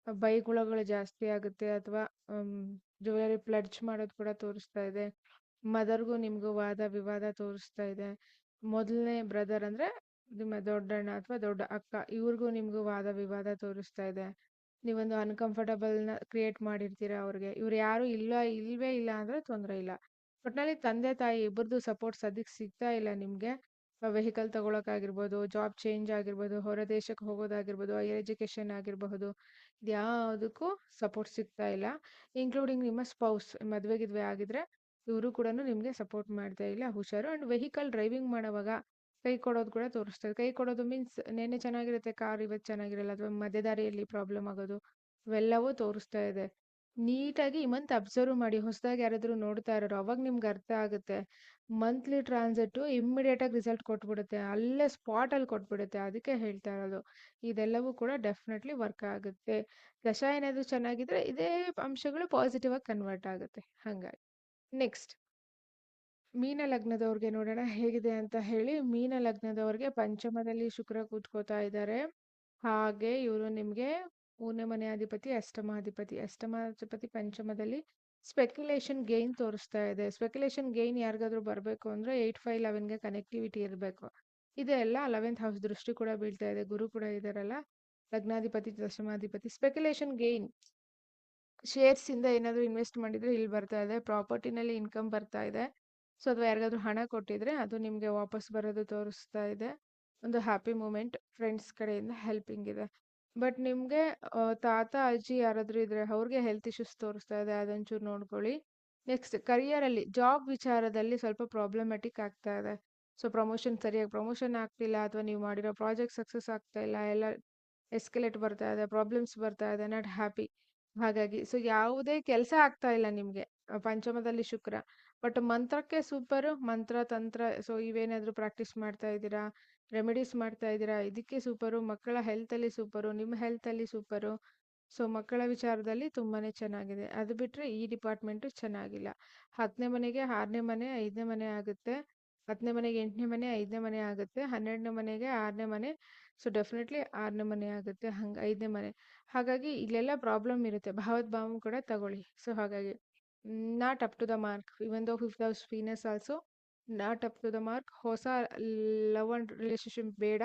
ಬೈಗುಳಗಳು ಜಾಸ್ತಿ ಆಗುತ್ತೆ, ಅಥವಾ ಜ್ಯುವೆಲರಿ ಪ್ಲಡ್ಜ್ ಮಾಡೋದು ಕೂಡ ತೋರಿಸ್ತಾ ಇದೆ. ಮದರ್ಗೂ ನಿಮಗೂ ವಾದ ವಿವಾದ ತೋರಿಸ್ತಾ ಇದೆ. ಮೊದಲನೇ ಬ್ರದರ್ ಅಂದರೆ ನಿಮ್ಮ ದೊಡ್ಡಣ್ಣ ಅಥವಾ ದೊಡ್ಡ ಅಕ್ಕ, ಇವ್ರಿಗೂ ನಿಮಗೂ ವಾದ ವಿವಾದ ತೋರಿಸ್ತಾ ಇದೆ. ನೀವೊಂದು ಅನ್ಕಂಫರ್ಟಬಲ್ನ ಕ್ರಿಯೇಟ್ ಮಾಡಿರ್ತೀರ ಅವ್ರಿಗೆ. ಇವ್ರು ಯಾರು ಇಲ್ವೇ ಇಲ್ಲ ಅಂದರೆ ತೊಂದರೆ ಇಲ್ಲ. ಒಟ್ಟಿನಲ್ಲಿ ತಂದೆ ತಾಯಿ ಇಬ್ಬರದು ಸಪೋರ್ಟ್ ಸದ್ಯಕ್ಕೆ ಸಿಗ್ತಾ ಇಲ್ಲ ನಿಮಗೆ. ವೆಹಿಕಲ್ ತಗೊಳಕ್ಕಾಗಿರ್ಬೋದು, ಜಾಬ್ ಚೇಂಜ್ ಆಗಿರ್ಬೋದು, ಹೊರ ದೇಶಕ್ಕೆ ಹೋಗೋದಾಗಿರ್ಬೋದು, ಹೈಯರ್ ಎಜುಕೇಷನ್ ಆಗಿರಬಹುದು, ಯಾವುದಕ್ಕೂ ಸಪೋರ್ಟ್ ಸಿಗ್ತಾ ಇಲ್ಲ. ಇನ್ಕ್ಲೂಡಿಂಗ್ ನಿಮ್ಮ ಸ್ಪೌಸ್, ಮದುವೆ ಗಿದ್ವೆ ಆಗಿದ್ರೆ ಇವರು ಕೂಡ ನಿಮಗೆ ಸಪೋರ್ಟ್ ಮಾಡ್ತಾ ಇಲ್ಲ, ಹುಷಾರು. ಆ್ಯಂಡ್ ವೆಹಿಕಲ್ ಡ್ರೈವಿಂಗ್ ಮಾಡೋವಾಗ ಕೈ ಕೊಡೋದು ಕೂಡ ತೋರಿಸ್ತದೆ. ಕೈ ಕೊಡೋದು ಮೀನ್ಸ್ ನೆನ್ನೆ ಚೆನ್ನಾಗಿರುತ್ತೆ ಕಾರ್, ಇವತ್ತು ಚೆನ್ನಾಗಿರಲ್ಲ, ಅಥವಾ ಮಧ್ಯದಾರಿಯಲ್ಲಿ ಪ್ರಾಬ್ಲಮ್ ಆಗೋದು, ಇವೆಲ್ಲವೂ ತೋರಿಸ್ತಾ ಇದೆ. ನೀಟಾಗಿ ಈ ಮಂತ್ ಅಬ್ಸರ್ವ್ ಮಾಡಿ. ಹೊಸದಾಗಿ ಯಾರಾದರೂ ನೋಡ್ತಾ ಇರೋರು, ಅವಾಗ ನಿಮ್ಗೆ ಅರ್ಥ ಆಗುತ್ತೆ. ಮಂತ್ಲಿ ಟ್ರಾನ್ಸಿಟ್ಟು ಇಮ್ಮಿಡಿಯೇಟಾಗಿ ರಿಸಲ್ಟ್ ಕೊಟ್ಬಿಡುತ್ತೆ, ಅಲ್ಲೇ ಸ್ಪಾಟಲ್ಲಿ ಕೊಟ್ಬಿಡುತ್ತೆ. ಅದಕ್ಕೆ ಹೇಳ್ತಾ ಇರೋದು, ಇದೆಲ್ಲವೂ ಕೂಡ ಡೆಫಿನೆಟ್ಲಿ ವರ್ಕ್ ಆಗುತ್ತೆ. ದಶ ಏನಾದರೂ ಚೆನ್ನಾಗಿದ್ರೆ ಇದೇ ಅಂಶಗಳು ಪಾಸಿಟಿವ್ ಆಗಿ ಕನ್ವರ್ಟ್ ಆಗುತ್ತೆ. ಹಾಗಾಗಿ ನೆಕ್ಸ್ಟ್ ಮೀನ ಲಗ್ನದವ್ರಿಗೆ ನೋಡೋಣ ಹೇಗಿದೆ ಅಂತ ಹೇಳಿ. ಮೀನ ಲಗ್ನದವ್ರಿಗೆ ಪಂಚಮದಲ್ಲಿ ಶುಕ್ರ ಕೂತ್ಕೋತಾ ಇದ್ದಾರೆ. ಹಾಗೆ ಇವರು ನಿಮಗೆ 3ನೇ ಮನೆ ಅಧಿಪತಿ, ಅಷ್ಟಮಾಧಿಪತಿ ಪಂಚಮದಲ್ಲಿ ಸ್ಪೆಕ್ಯುಲೇಷನ್ ಗೇನ್ ತೋರಿಸ್ತಾ ಇದೆ. ಸ್ಪೆಕ್ಯುಲೇಷನ್ ಗೇನ್ ಯಾರಿಗಾದ್ರೂ ಬರಬೇಕು ಅಂದರೆ 8-5-11ಗೆ ಕನೆಕ್ಟಿವಿಟಿ ಇರಬೇಕು. ಇದೆಲ್ಲ 11th ಹೌಸ್ ದೃಷ್ಟಿ ಕೂಡ ಬೀಳ್ತಾ ಇದೆ. ಗುರು ಕೂಡ ಇದಾರಲ್ಲ, ಲಗ್ನಾಧಿಪತಿ ದಶಮಾಧಿಪತಿ. ಸ್ಪೆಕ್ಯುಲೇಷನ್ ಗೇನ್, ಶೇರ್ಸಿಂದ ಏನಾದರೂ ಇನ್ವೆಸ್ಟ್ ಮಾಡಿದರೆ ಇಲ್ಲಿ ಬರ್ತಾ ಇದೆ, ಪ್ರಾಪರ್ಟಿನಲ್ಲಿ ಇನ್ಕಮ್ ಬರ್ತಾ ಇದೆ. ಸೊ ಅಥವಾ ಯಾರಿಗಾದ್ರೂ ಹಣ ಕೊಟ್ಟಿದ್ರೆ ಅದು ನಿಮಗೆ ವಾಪಸ್ ಬರೋದು ತೋರಿಸ್ತಾ ಇದೆ. ಒಂದು ಹ್ಯಾಪಿ ಮೂಮೆಂಟ್, ಫ್ರೆಂಡ್ಸ್ ಕಡೆಯಿಂದ ಹೆಲ್ಪಿಂಗ್ ಇದೆ. ಬಟ್ ನಿಮಗೆ ತಾತ ಅಜ್ಜಿ ಯಾರಾದರೂ ಇದ್ರೆ ಅವ್ರಿಗೆ ಹೆಲ್ತ್ ಇಶ್ಯೂಸ್ ತೋರಿಸ್ತಾ ಇದೆ, ಅದೊಂಚೂರು ನೋಡ್ಕೊಳ್ಳಿ. ನೆಕ್ಸ್ಟ್ ಕರಿಯರಲ್ಲಿ, ಜಾಬ್ ವಿಚಾರದಲ್ಲಿ ಸ್ವಲ್ಪ ಪ್ರಾಬ್ಲಮ್ಯಾಟಿಕ್ ಆಗ್ತಾ ಇದೆ. ಸೊ ಸರಿಯಾಗಿ ಪ್ರಮೋಷನ್ ಆಗ್ತಿಲ್ಲ, ಅಥವಾ ನೀವು ಮಾಡಿರೋ ಪ್ರಾಜೆಕ್ಟ್ ಸಕ್ಸಸ್ ಆಗ್ತಾ ಇಲ್ಲ, ಎಲ್ಲ ಎಸ್ಕಲೇಟ್ ಬರ್ತಾ ಇದೆ, ಪ್ರಾಬ್ಲಮ್ಸ್ ಬರ್ತಾ ಇದೆ, ನಾಟ್ ಹ್ಯಾಪಿ. ಹಾಗಾಗಿ ಸೊ ಯಾವುದೇ ಕೆಲಸ ಆಗ್ತಾ ಇಲ್ಲ ನಿಮಗೆ, ಪಂಚಮದಲ್ಲಿ ಶುಕ್ರ. ಬಟ್ ಮಂತ್ರಕ್ಕೆ ಸೂಪರು, ಮಂತ್ರ ತಂತ್ರ. ಸೊ ಇವೇನಾದರೂ ಪ್ರಾಕ್ಟೀಸ್ ಮಾಡ್ತಾ ಇದ್ದೀರಾ, ರೆಮಿಡೀಸ್ ಮಾಡ್ತಾ ಇದ್ದೀರಾ, ಇದಕ್ಕೆ ಸೂಪರು. ಮಕ್ಕಳ ಹೆಲ್ತಲ್ಲಿ ಸೂಪರು, ನಿಮ್ಮ ಹೆಲ್ತಲ್ಲಿ ಸೂಪರು. ಸೊ ಮಕ್ಕಳ ವಿಚಾರದಲ್ಲಿ ತುಂಬಾ ಚೆನ್ನಾಗಿದೆ. ಅದು ಬಿಟ್ಟರೆ ಈ ಡಿಪಾರ್ಟ್ಮೆಂಟು ಚೆನ್ನಾಗಿಲ್ಲ. 10ನೇ ಮನೆಗೆ 6ನೇ ಮನೆ, 5ನೇ ಮನೆ ಆಗುತ್ತೆ. 10ನೇ ಮನೆಗೆ 8ನೇ ಮನೆ, 5ನೇ ಮನೆ ಆಗುತ್ತೆ. 12ನೇ ಮನೆಗೆ 6ನೇ ಮನೆ. ಸೊ ಡೆಫಿನೆಟ್ಲಿ 6ನೇ ಮನೆ ಆಗುತ್ತೆ, ಹಂಗೆ 5ನೇ ಮನೆ. ಹಾಗಾಗಿ ಇಲ್ಲೆಲ್ಲ ಪ್ರಾಬ್ಲಮ್ ಇರುತ್ತೆ. ಭಾವೋದ್ಭಾವ ಕೂಡ ತಗೊಳ್ಳಿ. ಸೊ ಹಾಗಾಗಿ not up to the mark. Even though 5th house Venus also not up to the mark. ಹೊಸ ಲವ್ ಆ್ಯಂಡ್ ರಿಲೇಶನ್ಶಿಪ್ ಬೇಡ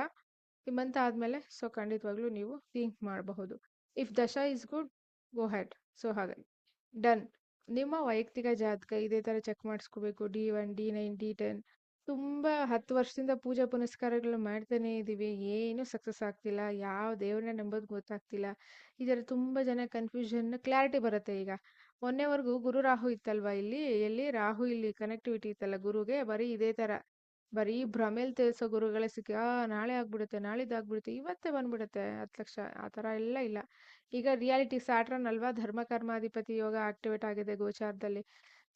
ಈ ಮಂತ್ ಆದಮೇಲೆ. ಸೊ ಖಂಡಿತವಾಗ್ಲೂ ನೀವು ಥಿಂಕ್ ಮಾಡಬಹುದು. If dasha is good, go ahead. So ಹಾಗಾಗಿ ಡನ್. ನಿಮ್ಮ ವೈಯಕ್ತಿಕ ಜಾತಕ ಇದೇ ಥರ ಚೆಕ್ ಮಾಡಿಸ್ಕೋಬೇಕು. D1, D9, D10. ತುಂಬ 10 ವರ್ಷದಿಂದ ಪೂಜಾ ಪುನಸ್ಕಾರಗಳು ಮಾಡ್ತಾನೇ ಇದ್ದೀವಿ, ಏನೂ ಸಕ್ಸಸ್ ಆಗ್ತಿಲ್ಲ, ಯಾವ ದೇವ್ರನ್ನ ನಂಬೋದು ಗೊತ್ತಾಗ್ತಿಲ್ಲ. ಈ ಥರ ತುಂಬ ಜನ ಕನ್ಫ್ಯೂಷನ್, ಕ್ಲಾರಿಟಿ ಬರುತ್ತೆ ಈಗ. ಮೊನ್ನೆವರೆಗೂ ಗುರು ರಾಹು ಇತ್ತಲ್ವಾ ಇಲ್ಲಿ, ಎಲ್ಲಿ ರಾಹು ಇಲ್ಲಿ ಕನೆಕ್ಟಿವಿಟಿ ಇತ್ತಲ್ಲ ಗುರುಗೆ, ಬರೀ ಇದೇ ತರ ಬರೀ ಭ್ರಮೆಲ್ ತಿಳಿಸೋ ಗುರುಗಳೇ ಸಿಕ್ಕಿ ನಾಳೆ ಆಗ್ಬಿಡುತ್ತೆ, ನಾಳಿದ್ದಾಗ್ಬಿಡುತ್ತೆ, ಇವತ್ತೇ ಬಂದ್ಬಿಡುತ್ತೆ 10 ಲಕ್ಷ, ಆ ಥರ ಎಲ್ಲ ಇಲ್ಲ. ಈಗ ರಿಯಾಲಿಟಿ ಸ್ಯಾಟ್ರನ್ ಅಲ್ವಾ, ಧರ್ಮ ಕರ್ಮಾಧಿಪತಿ ಯೋಗ ಆಕ್ಟಿವೇಟ್ ಆಗಿದೆ ಗೋಚಾರದಲ್ಲಿ.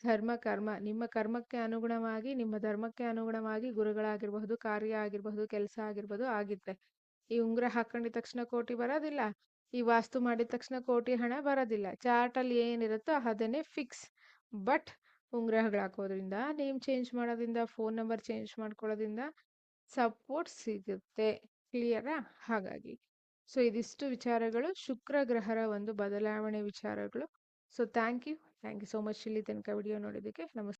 ಧರ್ಮ ಕರ್ಮ, ನಿಮ್ಮ ಕರ್ಮಕ್ಕೆ ಅನುಗುಣವಾಗಿ, ನಿಮ್ಮ ಧರ್ಮಕ್ಕೆ ಅನುಗುಣವಾಗಿ ಗುರುಗಳಾಗಿರಬಹುದು, ಕಾರ್ಯ ಆಗಿರಬಹುದು, ಕೆಲಸ ಆಗಿರ್ಬೋದು ಆಗಿದೆ. ಈ ಉಂಗುರ ಹಾಕೊಂಡಿದ ತಕ್ಷಣ ಕೋಟಿ ಬರೋದಿಲ್ಲ, ಈ ವಾಸ್ತು ಮಾಡಿದ ತಕ್ಷಣ ಕೋಟಿ ಹಣ ಬರೋದಿಲ್ಲ. ಚಾರ್ಟಲ್ಲಿ ಏನಿರುತ್ತೋ ಅದನ್ನೇ ಫಿಕ್ಸ್. ಬಟ್ ಉಂಗುರಗಳು ಹಾಕೋದ್ರಿಂದ, ನೇಮ್ ಚೇಂಜ್ ಮಾಡೋದ್ರಿಂದ, ಫೋನ್ ನಂಬರ್ ಚೇಂಜ್ ಮಾಡ್ಕೊಳ್ಳೋದ್ರಿಂದ ಸಪೋರ್ಟ್ ಸಿಗುತ್ತೆ. ಕ್ಲಿಯರಾ? ಹಾಗಾಗಿ ಸೊ ಇದಿಷ್ಟು ವಿಚಾರಗಳು ಶುಕ್ರ ಗ್ರಹರ ಒಂದು ಬದಲಾವಣೆ ವಿಚಾರಗಳು. So thank you so much ಇಲ್ಲಿ ತನಕ ವಿಡಿಯೋ ನೋಡಿದ್ದಕ್ಕೆ. ನಮಸ್ತೆ.